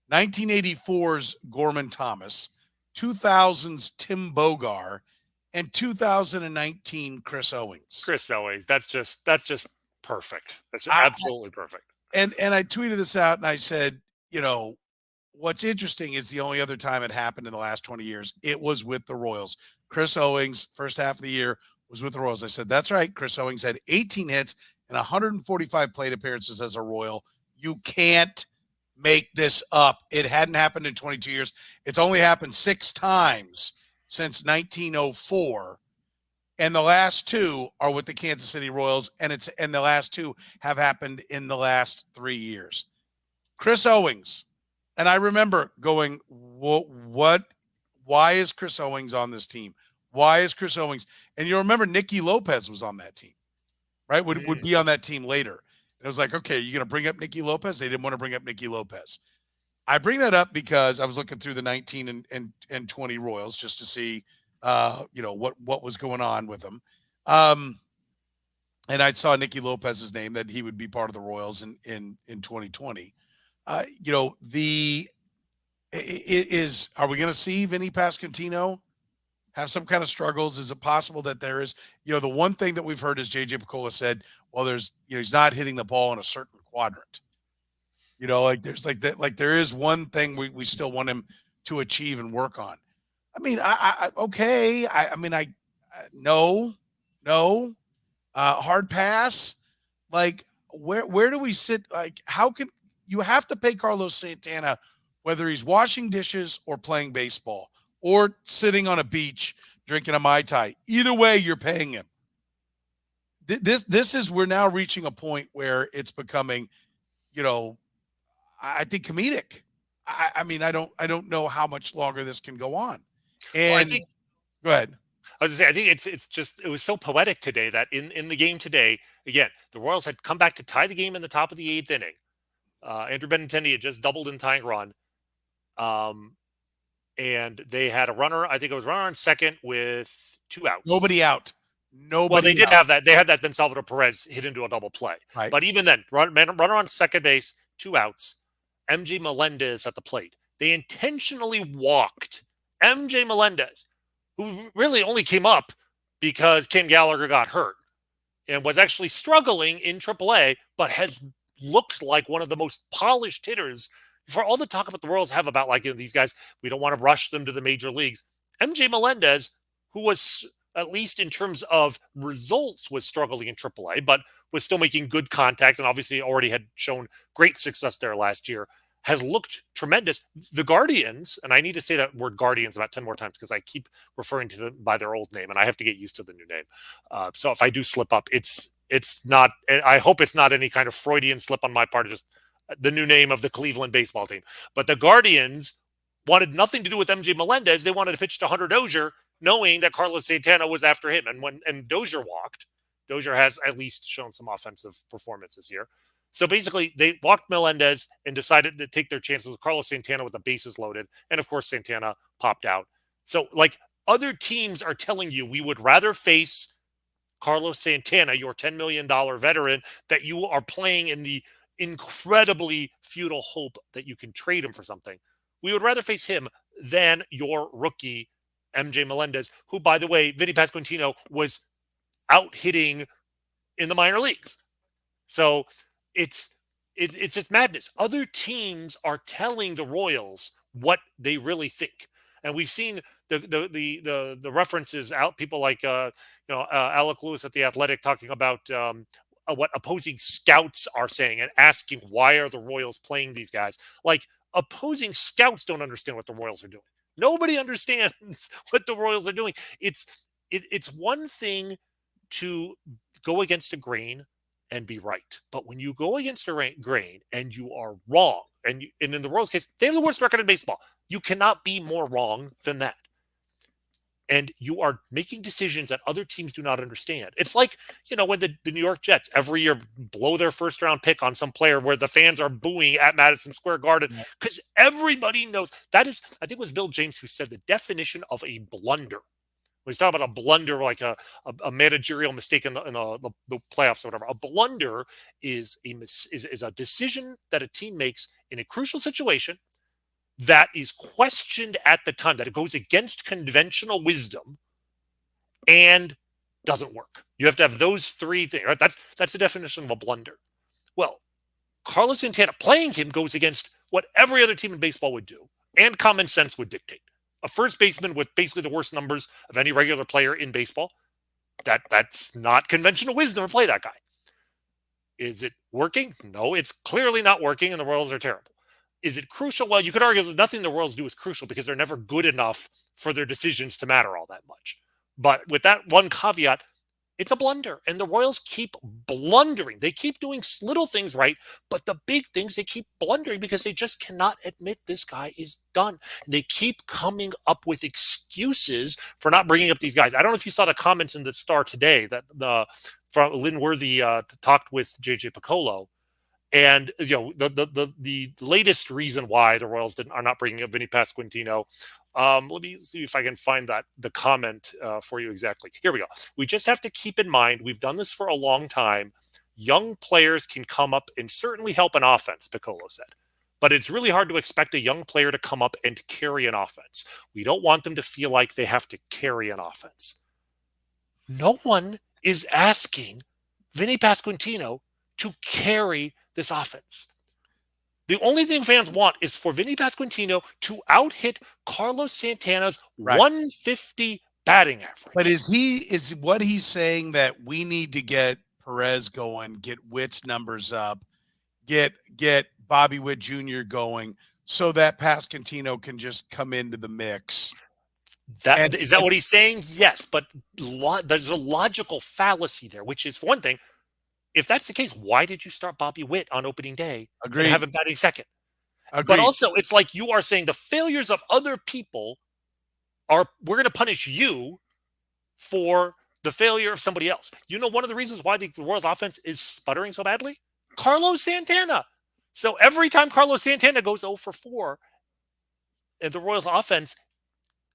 1984's Gorman Thomas, 2000's Tim Bogar, and 2019 Chris Owings. That's just perfect. That's absolutely perfect. And I tweeted this out and I said, what's interesting is the only other time it happened in the last 20 years, it was with the Royals. Chris Owings, first half of the year, was with the Royals. I said, that's right. Chris Owings had 18 hits and 145 plate appearances as a Royal. You can't make this up. It hadn't happened in 22 years. It's only happened 6 times since 1904. And the last 2 are with the Kansas City Royals. And the last 2 have happened in the last 3 years. Chris Owings. And I remember going, what? Why is Chris Owings on this team? Why is Chris Owings? And you remember Nicky Lopez was on that team, right? Would be on that team later. And it was like, okay, you're going to bring up Nicky Lopez? They didn't want to bring up Nicky Lopez. I bring that up because I was looking through the 19 and 20 Royals just to see, what was going on with them. And I saw Nicky Lopez's name that he would be part of the Royals in 2020. Are we going to see Vinny Pasquantino have some kind of struggles? Is it possible that there is, the one thing that we've heard is JJ Picola said, well, there's, he's not hitting the ball in a certain quadrant. There's like that, like there is one thing we still want him to achieve and work on. I mean, okay. No, hard pass. Like where do we sit? Like, how can you have to pay Carlos Santana, whether he's washing dishes or playing baseball or sitting on a beach drinking a Mai Tai? Either way, you're paying him. This is, we're now reaching a point where it's becoming, I think comedic. I don't know how much longer this can go on. And go ahead. I was going to say, I think it was so poetic today that in the game today, again, the Royals had come back to tie the game in the top of the 8th inning. Andrew Benintendi had just doubled in tying run. And they had a runner, I think it was runner on second with 2 outs. Nobody out. Well, they did have that. They had that. Then Salvador Perez hit into a double play. Right. But even then, runner on second base, 2 outs. MJ Melendez at the plate. They intentionally walked MJ Melendez, who really only came up because Ken Gallagher got hurt and was actually struggling in AAA, but has looked like one of the most polished hitters. For all the talk about the Royals have about these guys, we don't want to rush them to the major leagues. MJ Melendez, who was, at least in terms of results, was struggling in AAA, but was still making good contact and obviously already had shown great success there last year, has looked tremendous. The Guardians, and I need to say that word Guardians about 10 more times because I keep referring to them by their old name and I have to get used to the new name. So if I do slip up, it's not, I hope it's not any kind of Freudian slip on my part, just the new name of the Cleveland baseball team. But the Guardians wanted nothing to do with MJ Melendez. They wanted to pitch to Hunter Dozier, knowing that Carlos Santana was after him. And Dozier walked. Dozier has at least shown some offensive performance this year. So basically, they walked Melendez and decided to take their chances with Carlos Santana with the bases loaded. And of course, Santana popped out. So other teams are telling you, we would rather face Carlos Santana, your $10 million veteran, that you are playing in the incredibly futile hope that you can trade him for something. We would rather face him than your rookie, MJ Melendez, who, by the way, Vinny Pasquantino was out hitting in the minor leagues. So it's it's just madness. Other teams are telling the Royals what they really think, and we've seen the references out. People like Alec Lewis at the Athletic talking about what opposing scouts are saying and asking why are the Royals playing these guys. Like, opposing scouts don't understand what the Royals are doing. Nobody understands what the Royals are doing. It's one thing to go against a grain and be right. But when you go against a grain and you are wrong, and in the Royals case, they have the worst record in baseball. You cannot be more wrong than that. And you are making decisions that other teams do not understand. It's like, when the New York Jets every year blow their first round pick on some player where the fans are booing at Madison Square Garden because everybody knows that is, I think it was Bill James who said the definition of a blunder. When he's talking about a blunder, like a managerial mistake in the playoffs or whatever, a blunder is a decision that a team makes in a crucial situation that is questioned at the time, that it goes against conventional wisdom and doesn't work. You have to have those three things. Right? That's the definition of a blunder. Well, Carlos Santana playing him goes against what every other team in baseball would do and common sense would dictate. A first baseman with basically the worst numbers of any regular player in baseball, that's not conventional wisdom to play that guy. Is it working? No, it's clearly not working, and the Royals are terrible. Is it crucial? Well, you could argue that nothing the Royals do is crucial because they're never good enough for their decisions to matter all that much. But with that one caveat, it's a blunder, and the Royals keep blundering. They keep doing little things right, but the big things they keep blundering because they just cannot admit this guy is done. And they keep coming up with excuses for not bringing up these guys. I don't know if you saw the comments in the Star today that from Lynn Worthy talked with JJ Piccolo. And the latest reason why the Royals are not bringing up Vinny Pasquantino. Let me see if I can find the comment for you exactly. Here we go. We just have to keep in mind, we've done this for a long time. Young players can come up and certainly help an offense, Piccolo said. But it's really hard to expect a young player to come up and carry an offense. We don't want them to feel like they have to carry an offense. No one is asking Vinny Pasquantino to carry this offense. The only thing fans want is for Vinny Pasquantino to out-hit Carlos Santana's 150 batting average. But is what he's saying that we need to get Perez going, get Witt's numbers up, get Bobby Witt Jr. going so that Pasquantino can just come into the mix? Is that what he's saying? Yes, but there's a logical fallacy there, which is, for one thing, if that's the case, why did you start Bobby Witt on opening day and have him batting second? Agreed. But also, it's like you are saying the failures of other people we're going to punish you for the failure of somebody else. One of the reasons why the Royals offense is sputtering so badly? Carlos Santana. So every time Carlos Santana goes 0 for 4, and the Royals offense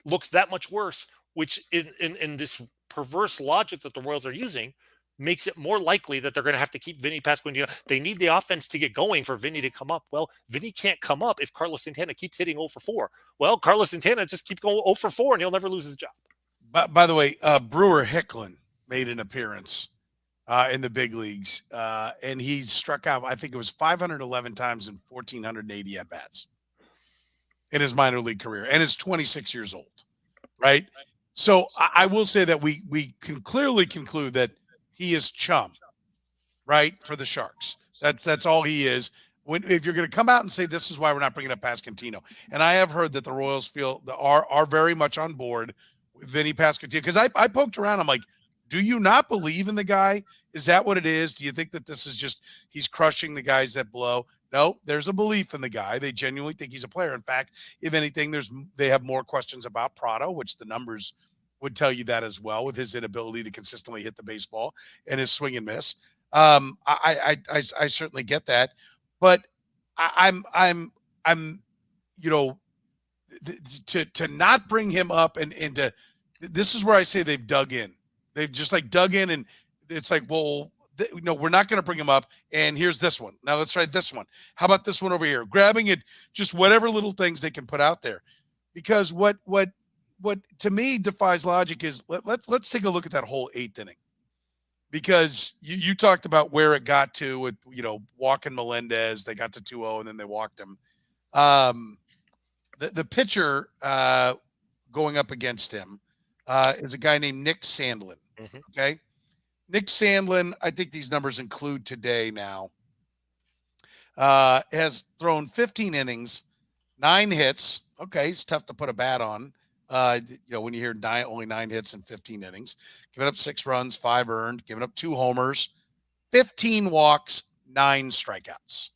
looks that much worse, which in this perverse logic that the Royals are using, makes it more likely that they're going to have to keep Vinny Pasquantino. They need the offense to get going for Vinny to come up. Well, Vinny can't come up if Carlos Santana keeps hitting 0 for 4. Well, Carlos Santana just keeps going 0 for 4, and he'll never lose his job. By the way, Brewer Hicklin made an appearance in the big leagues, and he struck out, I think it was 511 times and 1,480 at-bats in his minor league career, and is 26 years old, right? So I will say that we can clearly conclude that he is chum, right, for the Sharks. That's all he is. If you're going to come out and say this is why we're not bringing up Pasquantino, and I have heard that the Royals are very much on board with Vinny Pasquantino, because I poked around. I'm like, do you not believe in the guy? Is that what it is? Do you think that this is just he's crushing the guys that blow? No, there's a belief in the guy. They genuinely think he's a player. In fact, if anything, they have more questions about Prado, which the numbers would tell you that as well, with his inability to consistently hit the baseball and his swing and miss. I certainly get that, but I'm to not bring him up and to this is where I say they've dug in. They've just dug in, and it's like, well, we're not going to bring him up. And here's this one. Now let's try this one. How about this one over here? Grabbing it, just whatever little things they can put out there, because what to me defies logic is let's take a look at that whole 8th inning. because you talked about where it got to with, walking Melendez. They got to 2-0 and then they walked him. The pitcher going up against him is a guy named Nick Sandlin. Mm-hmm. Okay. Nick Sandlin, I think these numbers include today now, has thrown 15 innings, 9 hits. Okay, it's tough to put a bat on. When you hear only 9 hits in 15 innings, giving up 6 runs, 5 earned, giving up 2 homers, 15 walks, 9 strikeouts.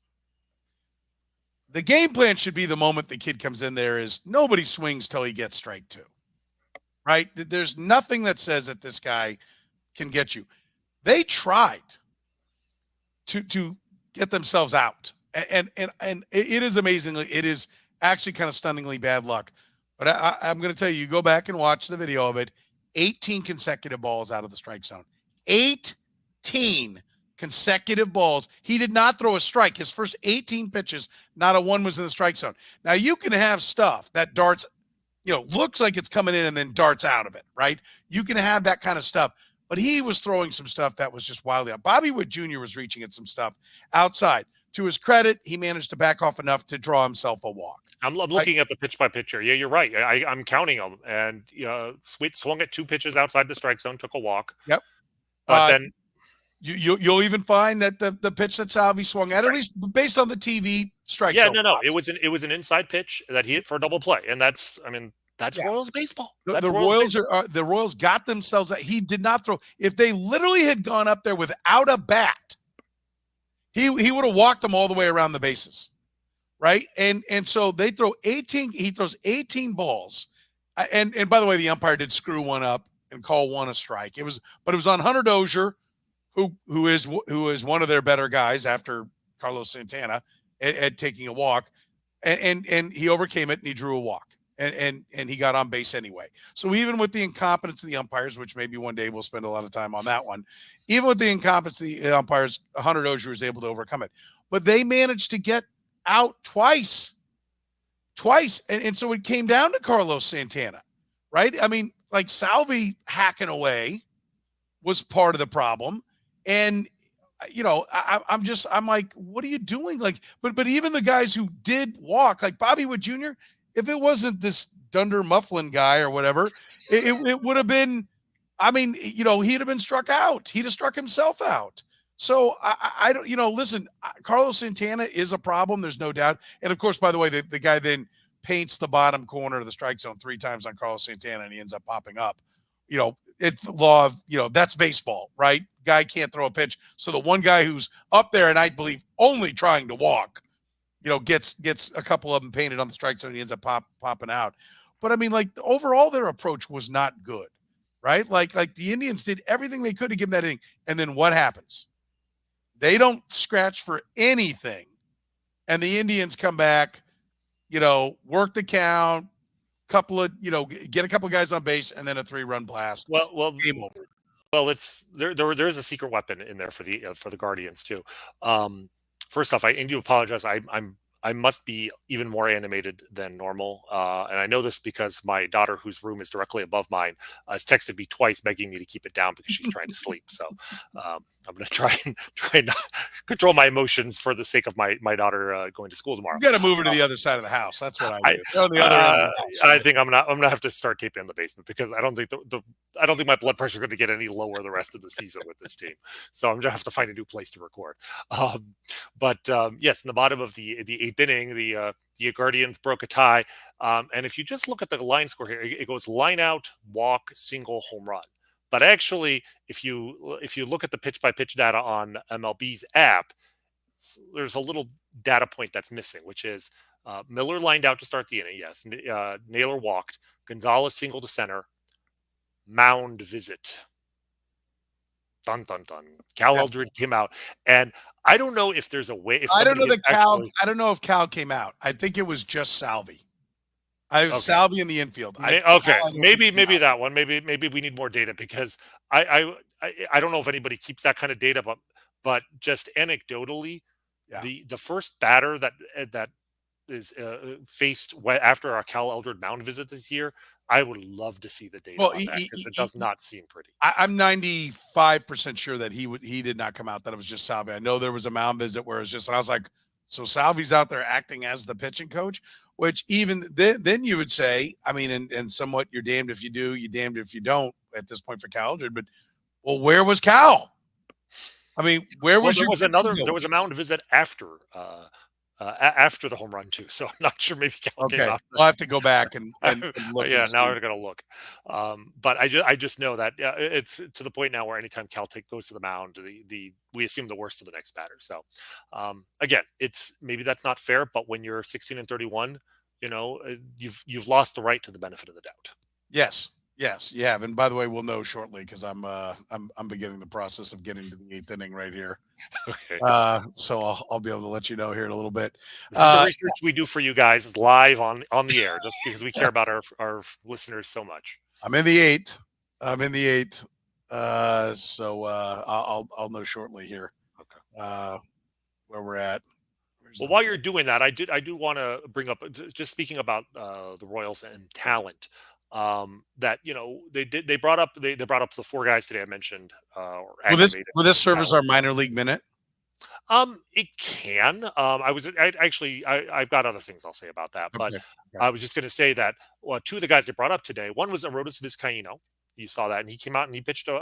The game plan should be the moment the kid comes in there is nobody swings till he gets strike 2, right? There's nothing that says that this guy can get you. They tried to get themselves out. And it is amazingly, it is actually kind of stunningly bad luck. But I'm going to tell you, you go back and watch the video of it, 18 consecutive balls out of the strike zone. 18 consecutive balls. He did not throw a strike. His first 18 pitches, not a one was in the strike zone. Now, you can have stuff that darts, looks like it's coming in and then darts out of it, right? You can have that kind of stuff. But he was throwing some stuff that was just wildly out. Bobby Witt Jr. was reaching at some stuff outside. To his credit, he managed to back off enough to draw himself a walk. I'm looking at the pitch by pitcher. Yeah, you're right. I'm counting them. And Sweet swung at 2 pitches outside the strike zone, took a walk. Yep. But then you'll even find that the pitch that Salvi swung at least based on the TV strike zone. Yeah, no. It was an inside pitch that he hit for a double play. And that's Royals baseball. The Royals got themselves. He did not throw. If they literally had gone up there without a bat, he would have walked them all the way around the bases, right? And so they throw 18. He throws 18 balls, and by the way, the umpire did screw one up and call one a strike. It was on Hunter Dozier, who is one of their better guys after Carlos Santana at taking a walk, and he overcame it and he drew a walk. And he got on base anyway. So even with the incompetence of the umpires, which maybe one day we'll spend a lot of time on that one, even with the incompetence of the umpires, Hunter Dozier was able to overcome it. But they managed to get out twice. And so it came down to Carlos Santana, right? I mean, like Salvi hacking away was part of the problem. And, I'm like, what are you doing? Like, but even the guys who did walk, like Bobby Witt Jr., if it wasn't this Dunder Mifflin guy or whatever, it would have been, he'd have been struck out. He'd have struck himself out. So I don't, listen, Carlos Santana is a problem. There's no doubt. And of course, by the way, the guy then paints the bottom corner of the strike zone 3 times on Carlos Santana and he ends up popping up. It's law of, that's baseball, right? Guy can't throw a pitch. So the one guy who's up there and I believe only trying to walk, gets a couple of them painted on the strike zone and he ends up popping out. But overall their approach was not good, right? Like the Indians did everything they could to give him that inning. And then what happens? They don't scratch for anything. And the Indians come back, work the count, get a couple of guys on base and then a 3-run blast. Well, game over. Well, there is a secret weapon in there for the Guardians too. First off, I need to apologize. I must be even more animated than normal. And I know this because my daughter, whose room is directly above mine, has texted me twice begging me to keep it down because she's trying to sleep. So I'm going to try and not control my emotions for the sake of my daughter going to school tomorrow. You got to move her to the other side of the house. That's what I do. On the other end of the house, right? I think I'm gonna have to start taping in the basement because I don't think I don't think my blood pressure is going to get any lower the rest of the season with this team. So I'm going to have to find a new place to record. Yes, in the bottom of the 8th inning, the Guardians broke a tie. And if you just look at the line score here, it goes line out, walk, single, home run. But actually, if you look at the pitch by pitch data on MLB's app, there's a little data point that's missing, which is Miller lined out to start the inning. Yes, Naylor walked. Gonzalez single to center. Mound visit. Dun dun dun. Cal Eldred came out, and I don't know if there's a way. I don't know that Cal. I don't know if Cal came out. I think it was just Salvi. I was Salvi in the infield. Maybe that one. Maybe we need more data because I don't know if anybody keeps that kind of data, but just anecdotally, the first batter that is faced after our Cal Eldred mound visit this year, I would love to see the data Well, on that because it does not seem pretty. I'm 95% sure that he did not come out, that it was just Salvi. I know there was a mound visit where it's just, and I was like, so Salvi's out there acting as the pitching coach, which even then you would say, I mean, and somewhat you're damned if you do, you damned if you don't at this point for Cal Eldred, but well, where was Cal? I mean, where was there your was there was a mound visit after the home run too, so I'm not sure maybe Cal came Okay, out. I'll have to go back and look. Yeah, and now see. I'm gonna look. But I just know that it's to the point now where anytime Cal goes to the mound, we assume the worst of the next batter. So again, it's maybe that's not fair, but when you're 16-31, you've lost the right to the benefit of the doubt. Yes, you have. And by the way, we'll know shortly because I'm beginning the process of getting to the 8th inning right here. Okay. So I'll be able to let you know here in a little bit. This is the research we do for you guys live on the air, just because we care about our listeners so much. I'm in the 8th. So I'll know shortly here. Okay. Where we're at. Well, while you're doing that, I do want to bring up, just speaking about the Royals and talent. That they brought up the 4 guys today I mentioned. Will this serve as our minor league minute? It can. I've got other things I'll say about that, but Okay. I was just going to say that 2 of the guys they brought up today. One was Arodys Vizcaino. You saw that, and he came out and he pitched a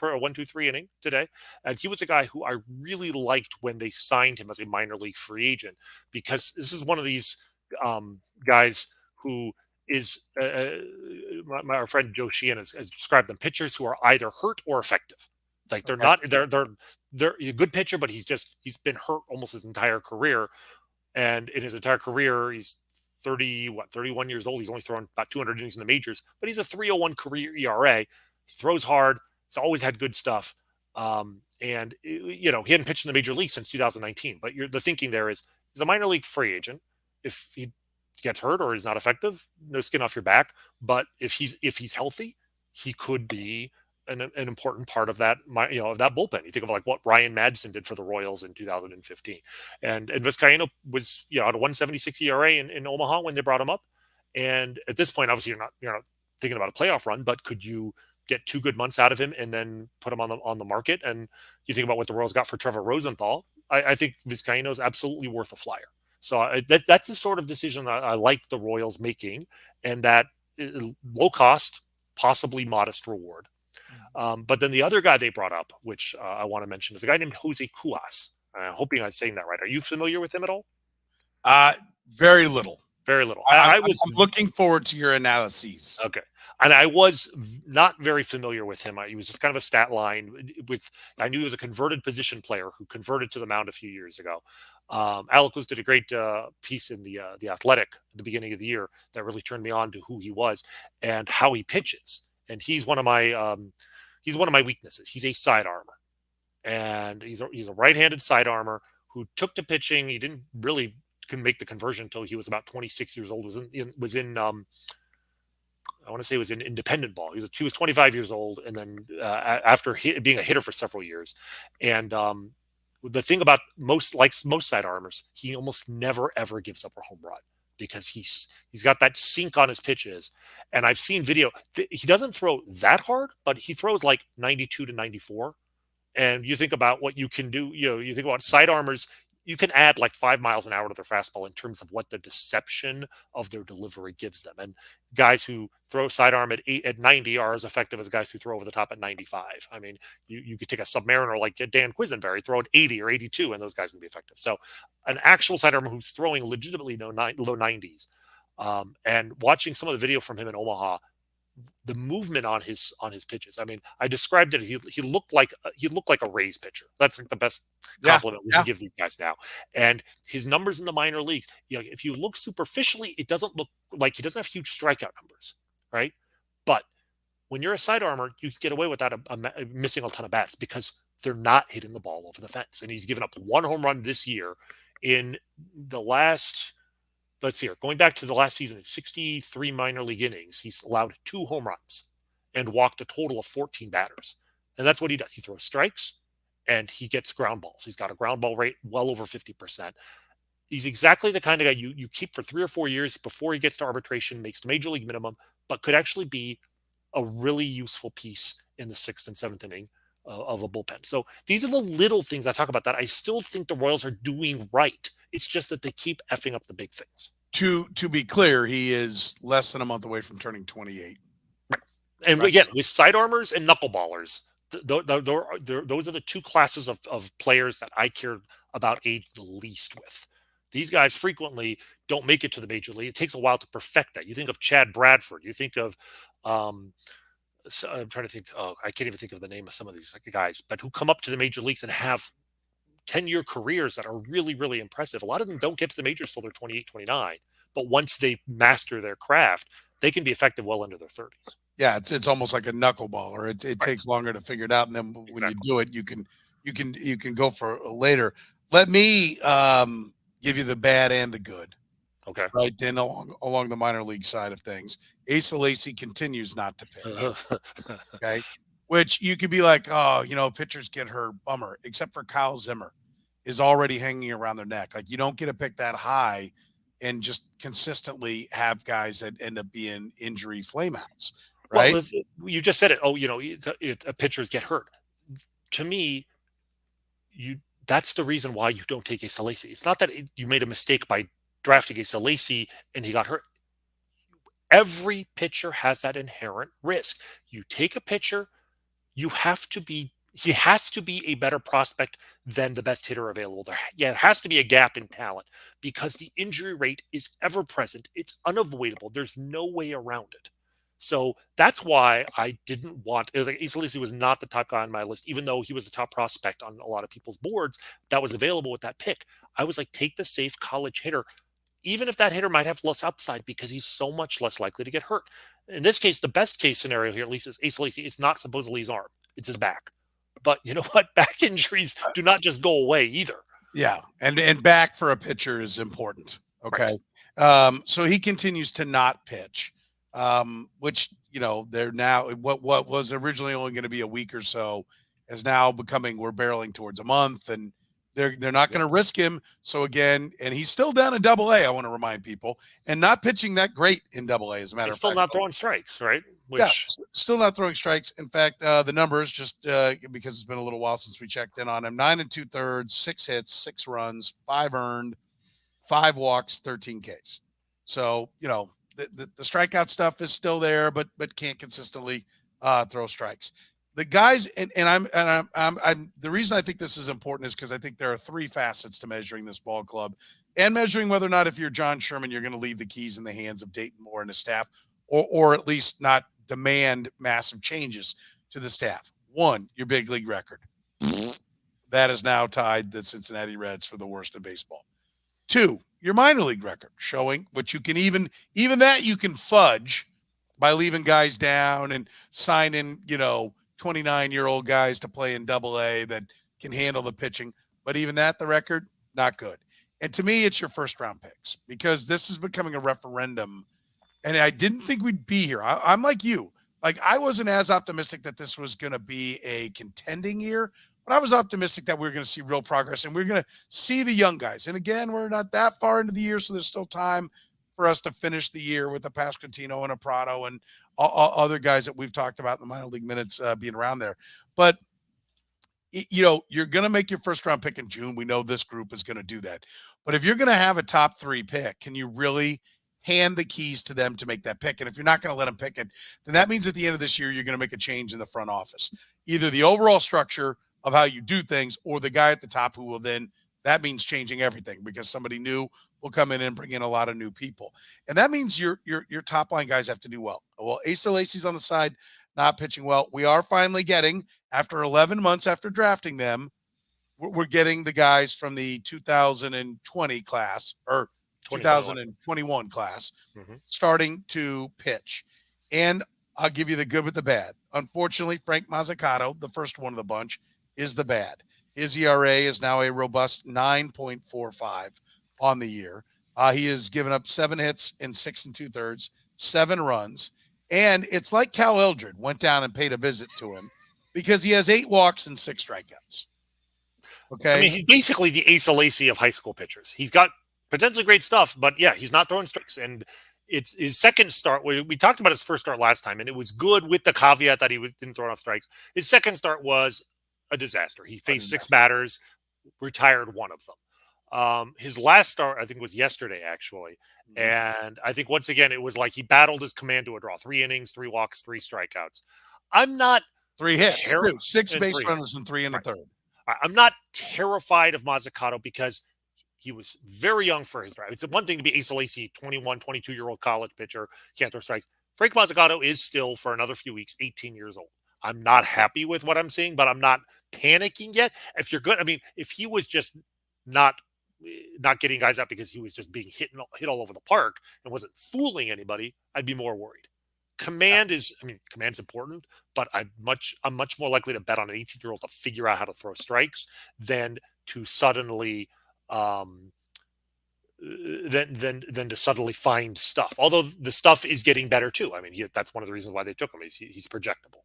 1-2-3 inning today, and he was a guy who I really liked when they signed him as a minor league free agent, because this is one of these guys who is my friend Joe Sheehan has described them, pitchers who are either hurt or effective. Like they're a good pitcher, but he's been hurt almost his entire career. And in his entire career, he's 31 years old. He's only thrown about 200 innings in the majors, but he's a 3.01 career ERA. He throws hard. He's always had good stuff. And he hadn't pitched in the major league since 2019. But the thinking there is he's a minor league free agent. If he gets hurt or is not effective, no skin off your back. But if he's healthy, he could be an important part of that, of that bullpen. You think of like what Ryan Madsen did for the Royals in 2015, and Vizcaino was at a 1.76 ERA in Omaha when they brought him up. And at this point, obviously, you're not thinking about a playoff run, but could you get 2 good months out of him and then put him on the market? And you think about what the Royals got for Trevor Rosenthal. I think Vizcaino is absolutely worth a flyer. So that's the sort of decision I like the Royals making, and that low cost, possibly modest reward. But then the other guy they brought up, which I want to mention, is a guy named Jose Cuas. I'm hoping I'm saying that right. Are you familiar with him at all? Very little. Very little. I'm looking forward to your analyses. Okay. And I was not very familiar with him. He was just kind of a stat line. I knew he was a converted position player who converted to the mound a few years ago. Alec Lewis did a great piece in the Athletic at the beginning of the year that really turned me on to who he was and how he pitches. And he's one of my weaknesses. He's a side armor, and he's a right-handed side armor who took to pitching. He didn't really make the conversion until he was about 26 years old. Was in I want to say it was in independent ball. He was 25 years old, and then after being a hitter for several years, and the thing about most side armors, he almost never ever gives up a home run because he's got that sink on his pitches. And I've seen video. He doesn't throw that hard, but he throws like 92 to 94. And you think about what you can do. You think about side armors. You can add like 5 miles an hour to their fastball in terms of what the deception of their delivery gives them. And guys who throw sidearm at 90 are as effective as guys who throw over the top at 95. I mean, you could take a Submariner like Dan Quisenberry, throw at 80 or 82, and those guys can be effective. So an actual sidearmer who's throwing legitimately low 90s. And watching some of the video from him in Omaha, the movement on his pitches. I mean, I described it. He looked like a Rays pitcher. That's like the best compliment we can give these guys now. And his numbers in the minor leagues, if you look superficially, it doesn't look like he doesn't have huge strikeout numbers, right? But when you're a side armor, you can get away without missing a ton of bats because they're not hitting the ball over the fence. And he's given up 1 home run this year in the last. Let's see here. Going back to the last season, in 63 minor league innings, he's allowed 2 home runs and walked a total of 14 batters. And that's what he does. He throws strikes and he gets ground balls. He's got a ground ball rate well over 50%. He's exactly the kind of guy you keep for 3 or 4 years before he gets to arbitration, makes the major league minimum, but could actually be a really useful piece in the 6th and 7th inning of a bullpen. So these are the little things I talk about that I still think the Royals are doing right. It's just that they keep effing up the big things. To be clear, he is less than a month away from turning 28. And again, with side armors and knuckleballers, those are the two classes of players that I care about age the least with. These guys frequently don't make it to the major league. It takes a while to perfect that. You think of Chad Bradford. You think of, so I'm trying to think. Oh, I can't even think of the name of some of these guys, but who come up to the major leagues and have 10-year careers that are really, really impressive. A lot of them don't get to the majors till they're 28, 29. But once they master their craft, they can be effective well into their 30s. Yeah, it's almost like a knuckleballer. It takes longer to figure it out, and then when you do it, you can go for later. Let me give you the bad and the good. Okay. Right then, along the minor league side of things, Asa Lacy continues not to pitch. Okay, which you could be like, oh, pitchers get hurt, bummer. Except for Kyle Zimmer, is already hanging around their neck. Like, you don't get to pick that high and just consistently have guys that end up being injury flameouts. Right? Well, you just said it. Oh, pitchers get hurt. To me, that's the reason why you don't take Asa Lacy. It's not that you made a mistake by drafting Asa Lacy and he got hurt. Every pitcher has that inherent risk. You take a pitcher, he has to be a better prospect than the best hitter available. There has to be a gap in talent because the injury rate is ever present. It's unavoidable. There's no way around it. So that's why I didn't want. It was like Asa Lacy was not the top guy on my list, even though he was the top prospect on a lot of people's boards that was available with that pick. I was like, take the safe college hitter, even if that hitter might have less upside because he's so much less likely to get hurt. In this case, the best case scenario here, at least, is Asa Lacy. It's not supposedly his arm; it's his back. But you know what? Back injuries do not just go away either. Yeah, and back for a pitcher is important. Okay, right. So he continues to not pitch. Which, they're now, what was originally only going to be a week or so is now becoming, we're barreling towards a month, and they're not going to risk him. So again, and he's still down in AA, I want to remind people, and not pitching that great in AA, as a matter of fact. Still not throwing strikes, right? Yeah, still not throwing strikes. In fact, the numbers, just because it's been a little while since we checked in on him, 9 2/3, 6 hits, 6 runs, 5 earned, 5 walks, 13 Ks. So, the strikeout stuff is still there, but can't consistently throw strikes. The guys, and I'm the reason I think this is important is because I think there are 3 facets to measuring this ball club and measuring whether or not, if you're John Sherman, you're going to leave the keys in the hands of Dayton Moore and his staff, or at least not demand massive changes to the staff. 1, your big league record. That is now tied the Cincinnati Reds for the worst in baseball. 2, your minor league record, showing which you can even that you can fudge by leaving guys down and signing, 29-year-old guys to play in AA that can handle the pitching. But even that, the record, not good. And to me, it's your first round picks, because this is becoming a referendum. And I didn't think we'd be here. I'm like you. Like, I wasn't as optimistic that this was going to be a contending year, but I was optimistic that we were going to see real progress and we're going to see the young guys. And again, we're not that far into the year, so there's still time for us to finish the year with a Pasquantino and a Prado and other guys that we've talked about in the minor league minutes being around there. But, you're going to make your first round pick in June. We know this group is going to do that. But if you're going to have a top 3 pick, can you really hand the keys to them to make that pick? And if you're not going to let them pick it, then that means at the end of this year, you're going to make a change in the front office, either the overall structure of how you do things, or the guy at the top who will then, that means changing everything, because somebody new will come in and bring in a lot of new people. And that means your top line guys have to do well. Well, Asa Lacy's on the side, not pitching well. We are finally getting, after 11 months after drafting them, we're getting the guys from the 2020 class, or 2021 class, starting to pitch. And I'll give you the good with the bad. Unfortunately, Frank Mozzicato, the first one of the bunch, is the bad. His ERA is now a robust 9.45 on the year. He has given up 7 hits in 6 2/3, 7 runs. And it's like Cal Eldred went down and paid a visit to him, because he has 8 walks and 6 strikeouts. Okay. I mean, he's basically the Asa Lacy of high school pitchers. He's got Potentially great stuff, but yeah, he's not throwing strikes. And it's his second start. We talked about his first start last time, and it was good with the caveat that didn't throw enough strikes. His second start was a disaster. He faced 6 batters, retired one of them. His last start, I think, was yesterday, actually. And I think, once again, it was like he battled his command to a draw. 3 innings, 3 walks, 3 strikeouts. I'm not 3 hits, too. 6 base runners and 3 in the right. third. I'm not terrified of Mozzicato because he was very young for his draft. It's one thing to be Asa Lacy, 21, 22-year-old college pitcher, can't throw strikes. Frank Mozzicato is still, for another few weeks, 18 years old. I'm not happy with what I'm seeing, but I'm not panicking yet. If you're good, I mean, if he was just not getting guys out because he was just being hit all over the park and wasn't fooling anybody, I'd be more worried. Command's important, but I'm much more likely to bet on an 18-year-old to figure out how to throw strikes than to suddenly than to suddenly find stuff. Although the stuff is getting better too. I mean, that's one of the reasons why they took him. He's projectable.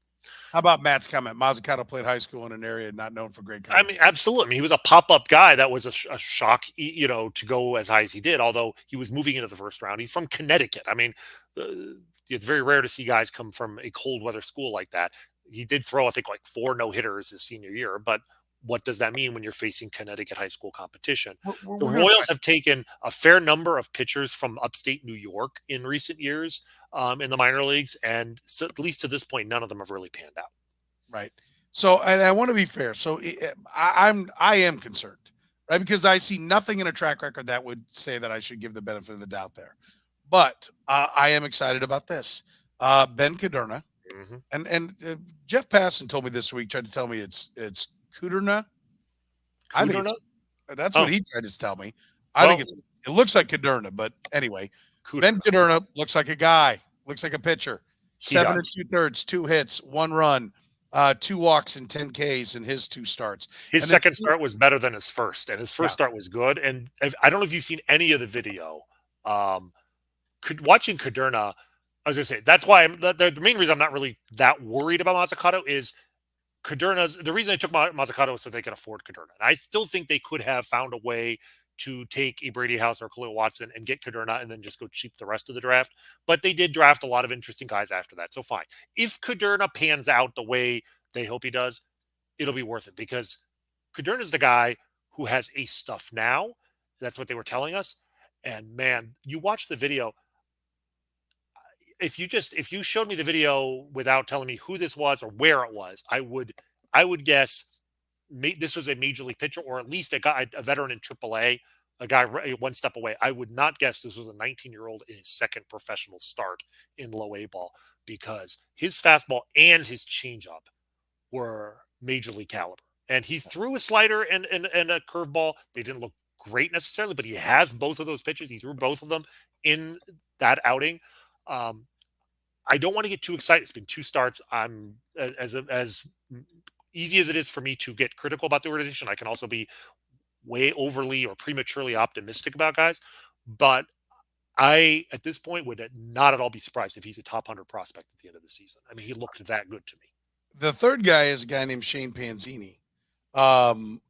How about Matt's comment? Mozzicato played high school in an area not known for great coverage. I mean, absolutely. I mean, he was a pop-up guy. That was a shock, to go as high as he did, although he was moving into the first round. He's from Connecticut. I mean, it's very rare to see guys come from a cold weather school like that. He did throw, I think, like 4 no-hitters his senior year, but what does that mean when you're facing Connecticut high school competition? The Royals have taken a fair number of pitchers from upstate New York in recent years in the minor leagues, and so, at least to this point, none of them have really panned out. Right. So, and I want to be fair. So I am concerned, right? Because I see nothing in a track record that would say that I should give the benefit of the doubt there. But I am excited about this. Ben Kudrna, and Jeff Passan told me this week, tried to tell me it's Kudrna. I think that's what he tried to tell me. I think it looks like Kudrna, but anyway, Ben Kudrna looks like a guy, looks like a pitcher. 7 2/3, 2 hits, 1 run, 2 walks and 10 Ks in his 2 starts. His second start was better than his first, and his first start was good. And I don't know if you've seen any of the video. Watching Kudrna, I was going to say, that's why the main reason I'm not really that worried about Mozzicato is the reason I took Mozzicato was so they could afford Kudrna. And I still think they could have found a way to take a Brady House or Khalil Watson and get Kudrna and then just go cheap the rest of the draft. But they did draft a lot of interesting guys after that. So fine. If Kudrna pans out the way they hope he does, it'll be worth it because Kudrna is the guy who has ace stuff now. That's what they were telling us. And man, you watch the video. If you showed me the video without telling me who this was or where it was, I would guess this was a major league pitcher or at least a veteran in AAA, a guy one step away. I would not guess this was a 19-year-old in his second professional start in low A ball because his fastball and his changeup were major league caliber. And he threw a slider and a curveball. They didn't look great necessarily, but he has both of those pitches. He threw both of them in that outing. I don't want to get too excited. It's been 2 starts. I'm as easy as it is for me to get critical about the organization. I can also be way overly or prematurely optimistic about guys. But I, at this point, would not at all be surprised if he's a top 100 prospect at the end of the season. I mean, he looked that good to me. The third guy is a guy named Shane Panzini,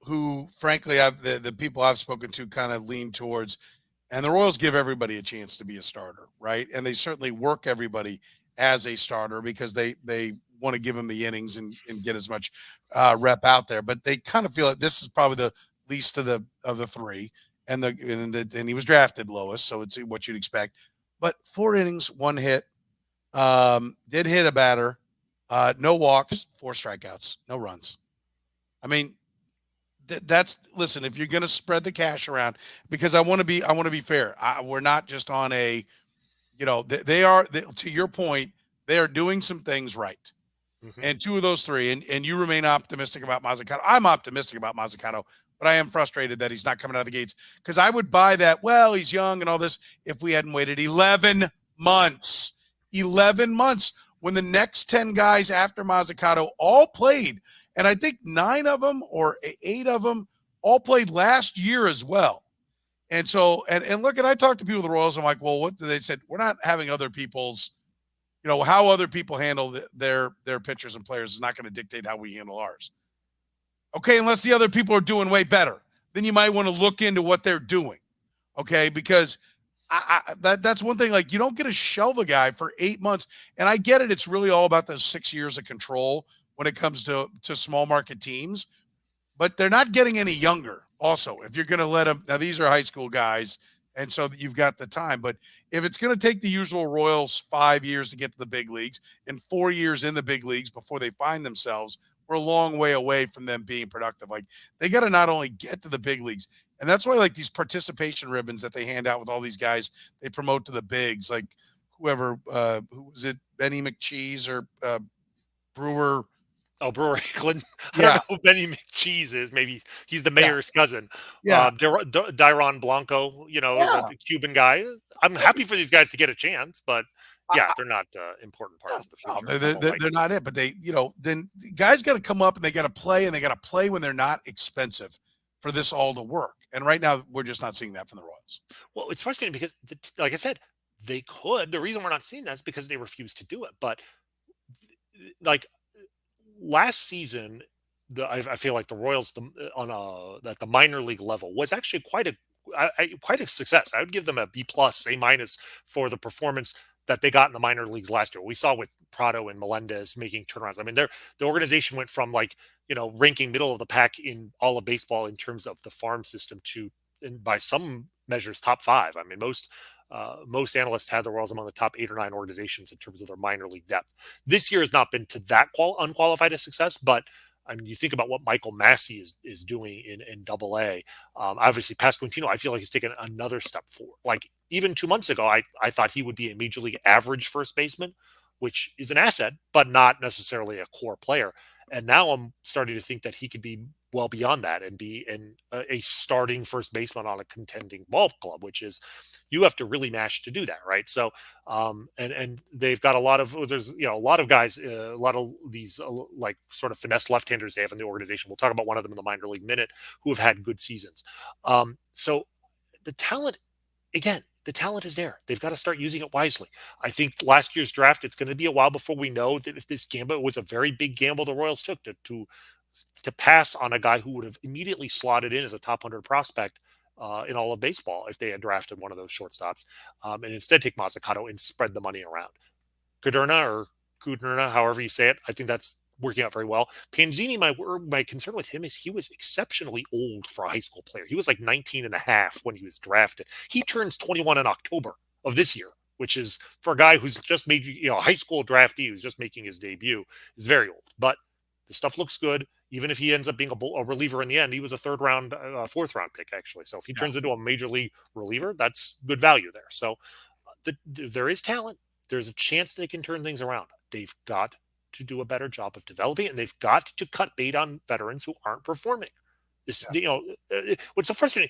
who, frankly, the people I've spoken to kind of lean towards. And the Royals give everybody a chance to be a starter, right? And they certainly work everybody as a starter because they want to give him the innings and get as much rep out there. But they kind of feel like this is probably the least of the 3, and he was drafted lowest, so it's what you'd expect. But 4 innings, 1 hit, did hit a batter, no walks, 4 strikeouts, no runs. I mean, listen, if you're going to spread the cash around, because I want to be fair. We're not just on a, they are, to your point, they are doing some things right. And 2 of those 3, and you remain optimistic about Mozzicato. I'm optimistic about Mozzicato, but I am frustrated that he's not coming out of the gates because I would buy that. Well, he's young and all this if we hadn't waited 11 months, when the next 10 guys after Mozzicato all played. And I think 9 of them or 8 of them all played last year as well. And so, and look, and I talked to people at the Royals. I'm like, well, what do they said? We're not having other people's, how other people handle their pitchers and players is not going to dictate how we handle ours. Okay, unless the other people are doing way better, then you might want to look into what they're doing. Okay, because that's one thing. Like, you don't get to shelve a guy for 8 months, and I get it. It's really all about those 6 years of control when it comes to small market teams, but they're not getting any younger. Also, if you're going to let them, now these are high school guys, and so you've got the time. But if it's going to take the usual Royals 5 years to get to the big leagues and 4 years in the big leagues before they find themselves, we're a long way away from them being productive. Like, they got to not only get to the big leagues, and that's why, like, these participation ribbons that they hand out with all these guys they promote to the bigs, like whoever, who was it, Benny McCheese or Brewer. Oh, Brewer Hickland. I don't Yeah. know who Benny McCheese is. Maybe he's the Yeah. mayor's cousin. Yeah. Dairon Blanco, Yeah. the Cuban guy. I'm happy for these guys to get a chance, but yeah, they're not important parts of the future. No, they're not it, but they, then the guys got to come up and they got to play, and they got to play when they're not expensive for this all to work. And right now, we're just not seeing that from the Royals. Well, it's frustrating because, like I said, they could. The reason we're not seeing that is because they refuse to do it. But like last season, I feel like the Royals at the minor league level was actually quite a success. I would give them a B plus, A minus for the performance that they got in the minor leagues last year. We saw with Prado and Melendez making turnarounds. I mean, the organization went from ranking middle of the pack in all of baseball in terms of the farm system to, and by some measures, top 5. I mean, most analysts had the Royals among the top 8 or 9 organizations in terms of their minor league depth. This year has not been to that unqualified a success, but I mean, you think about what Michael Massey is doing in Double A. Obviously, Pasquantino, I feel like he's taken another step forward. Like, even 2 months ago, I thought he would be a major league average first baseman, which is an asset, but not necessarily a core player. And now I'm starting to think that he could be well beyond that and be a starting first baseman on a contending ball club, which is, you have to really mash to do that, right? So, and they've got a lot of guys, a lot of these like sort of finesse left-handers they have in the organization. We'll talk about one of them in the minor league minute who have had good seasons. So the talent, again, the talent is there. They've got to start using it wisely. I think last year's draft, it's going to be a while before we know that if this gamble was a very big gamble the Royals took to pass on a guy who would have immediately slotted in as a top 100 prospect in all of baseball if they had drafted one of those shortstops, and instead take Mozzicato and spread the money around. Kudrna, however you say it, I think that's working out very well. Panzini, my concern with him is he was exceptionally old for a high school player. He was like 19 and a half when he was drafted. He turns 21 in October of this year, which is, for a guy who's just made, a high school draftee who's just making his debut, is very old. But the stuff looks good. Even if he ends up being a reliever in the end, he was a fourth round pick, actually. So if he turns into a major league reliever, that's good value there. So there is talent. There's a chance they can turn things around. They've got to do a better job of developing, and they've got to cut bait on veterans who aren't performing. What's so frustrating,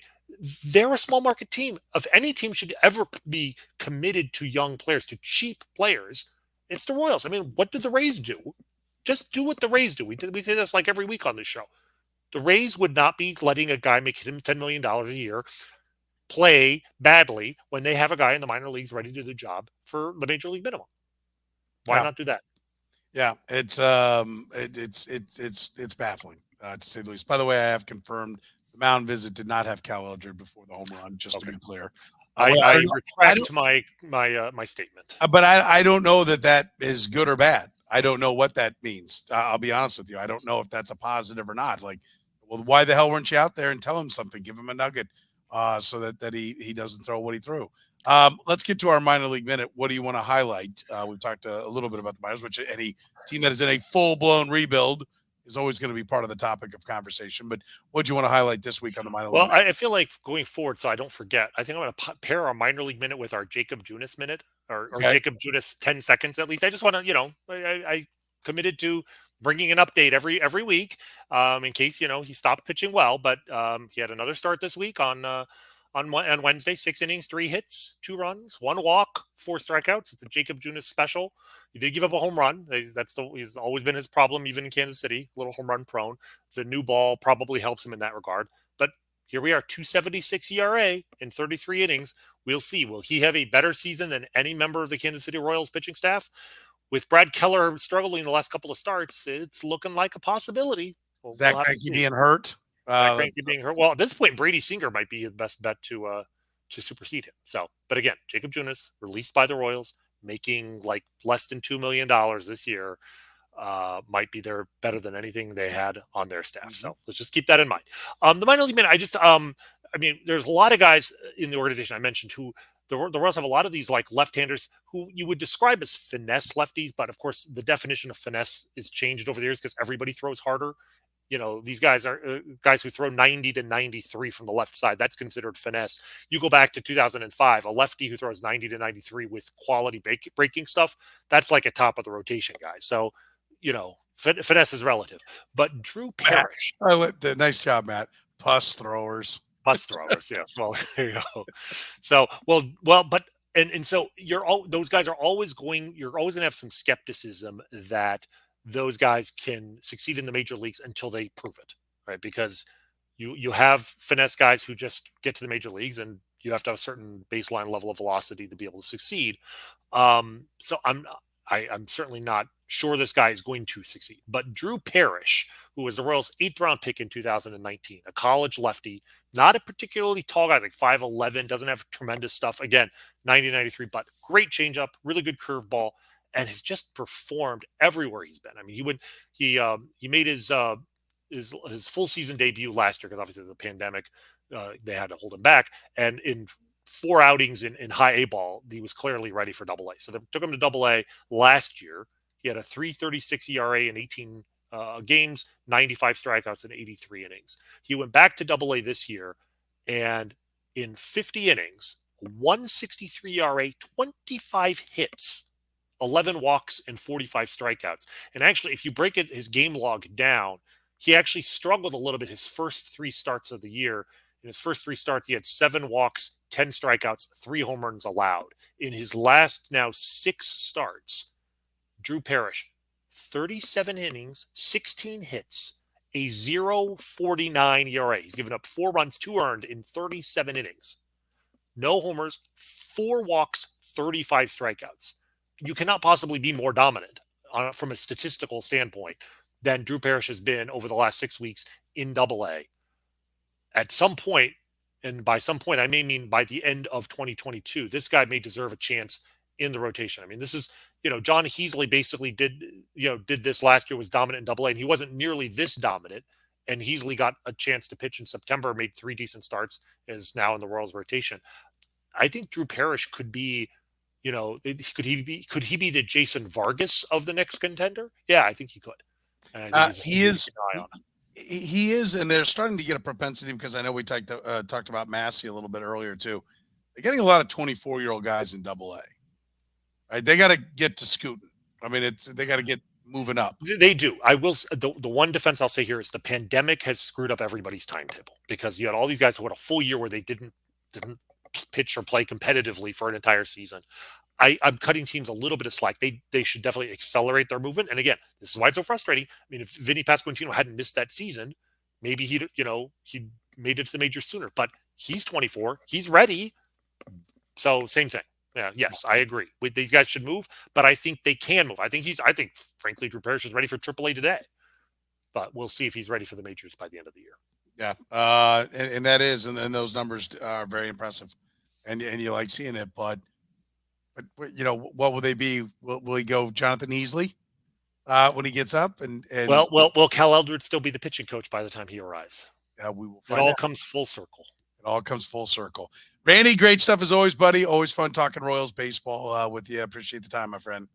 they're a small market team. If any team should ever be committed to young players, to cheap players, it's the Royals. I mean, what did the Rays do? Just do what the Rays do. We say this like every week on this show. The Rays would not be letting a guy make him $10 million a year play badly when they have a guy in the minor leagues ready to do the job for the major league minimum. Why not do that? Yeah, it's baffling to say the least. By the way, I have confirmed the mound visit did not have Cal Eldred before the home run. Just to be clear, I retract my statement. But I don't know that is good or bad. I don't know what that means. I'll be honest with you. I don't know if that's a positive or not. Like, well, why the hell weren't you out there and tell him something? Give him a nugget so that he doesn't throw what he threw. Let's get to our minor league minute. What do you want to highlight? We've talked a little bit about the minors, which any team that is in a full-blown rebuild is always going to be part of the topic of conversation. But what do you want to highlight this week on the minor league? Well, I feel like going forward, so I don't forget, I think I'm going to pair our minor league minute with our Jakob Junis minute, or Jakob Junis 10 seconds at least. I just want to, I committed to bringing an update every week in case, he stopped pitching well. But he had another start this week on Wednesday, 6 innings, 3 hits, 2 runs, 1 walk, 4 strikeouts. It's a Jakob Junis special. He did give up a home run. He's always been his problem, even in Kansas City, a little home run prone. The new ball probably helps him in that regard. But here we are, 2.76 ERA in 33 innings. We'll see. Will he have a better season than any member of the Kansas City Royals pitching staff? With Brad Keller struggling the last couple of starts, it's looking like a possibility. Zach Greinke being hurt. Being hurt. Well, at this point, Brady Singer might be the best bet to to supersede him. So, but again, Jakob Junis released by the Royals, making like less than $2 million this year. Might be better than anything they had on their staff. Mm-hmm. So let's just keep that in mind. The minor league man, I mean, there's a lot of guys in the organization I mentioned who the Royals have a lot of these like left-handers who you would describe as finesse lefties, but of course the definition of finesse is changed over the years because everybody throws harder. You know, these guys are guys who throw 90 to 93 from the left side. That's considered finesse. You go back to 2005, a lefty who throws 90 to 93 with quality breaking stuff, that's like a top of the rotation guy. So, you know, finesse is relative. But Drew Parrish. Nice job, Matt. Pus throwers. Pus throwers, yes. Well, there you go. So, but so those guys are always you're always going to have some skepticism that those guys can succeed in the major leagues until they prove it, right? Because you have finesse guys who just get to the major leagues and you have to have a certain baseline level of velocity to be able to succeed. So I'm certainly not sure this guy is going to succeed. But Drew Parrish, who was the Royals' 8th round pick in 2019, a college lefty, not a particularly tall guy, like 5'11", doesn't have tremendous stuff. Again, 90-93, but great changeup, really good curveball, and has just performed everywhere he's been. I mean, he made his full season debut last year because obviously the pandemic, they had to hold him back. And in 4 outings in high A ball, he was clearly ready for Double A. So they took him to Double A last year. He had a 3.36 ERA in 18 games, 95 strikeouts in 83 innings. He went back to Double A this year, and in 50 innings, 1.63 ERA, 25 hits, 11 walks, and 45 strikeouts. And actually, if you break his game log down, he actually struggled a little bit his first 3 starts of the year. In his first 3 starts, he had 7 walks, 10 strikeouts, 3 home runs allowed. In his last now 6 starts, Drew Parrish, 37 innings, 16 hits, a 0.49 ERA. He's given up 4 runs, 2 earned in 37 innings. No homers, 4 walks, 35 strikeouts. You cannot possibly be more dominant from a statistical standpoint than Drew Parrish has been over the last 6 weeks in Double A. At some point, and by some point I may mean by the end of 2022, this guy may deserve a chance in the rotation. I mean, this is, John Heasley basically did this last year, was dominant in Double A, and he wasn't nearly this dominant. And Heasley got a chance to pitch in September, made 3 decent starts, is now in the Royals rotation. I think Drew Parrish could be, could he be the Jason Vargas of the next contender? Yeah, I think he could. And I think he is. He is, and they're starting to get a propensity because I know we talked about Massey a little bit earlier too. They're getting a lot of 24-year-old guys in Double A. Right? They got to get to scooting. I mean, they got to get moving up. They do. I will. The one defense I'll say here is the pandemic has screwed up everybody's timetable because you had all these guys who had a full year where they didn't pitch or play competitively for an entire season. I'm cutting teams a little bit of slack. They should definitely accelerate their movement. And again, this is why it's so frustrating. I mean, if Vinny Pasquantino hadn't missed that season, maybe he'd made it to the majors sooner. But he's 24. He's ready. So same thing. Yeah. Yes, I agree. These guys should move, but I think they can move. I think frankly, Drew Parrish is ready for AAA today. But we'll see if he's ready for the majors by the end of the year. Yeah. And that is, and those numbers are very impressive. And you like seeing it, but what will they be? Will he go Jonathan Heasley when he gets up? And will Cal Eldred still be the pitching coach by the time he arrives? We will. It all comes full circle. It all comes full circle. Rany, great stuff as always, buddy. Always fun talking Royals baseball with you. Appreciate the time, my friend.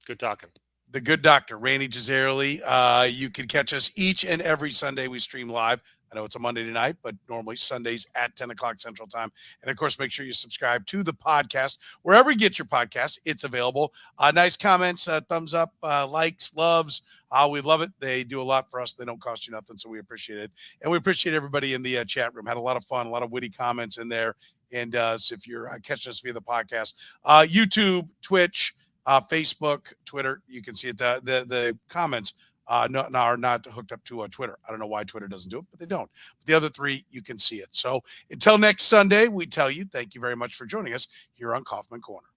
Good talking. The good doctor, Rany Jazayerli. You can catch us each and every Sunday. We stream live. I know it's a Monday night, but normally Sundays at 10 o'clock Central Time. And, of course, make sure you subscribe to the podcast. Wherever you get your podcast, it's available. Nice comments, thumbs up, likes, loves. We love it. They do a lot for us. They don't cost you nothing, so we appreciate it. And we appreciate everybody in the chat room. Had a lot of fun, a lot of witty comments in there. And so if you're catching us via the podcast, YouTube, Twitch, Facebook, Twitter, you can see it. The comments are not hooked up to Twitter. I don't know why Twitter doesn't do it, but they don't. But the other 3, you can see it. So until next Sunday, we tell you thank you very much for joining us here on Kaufman Corner.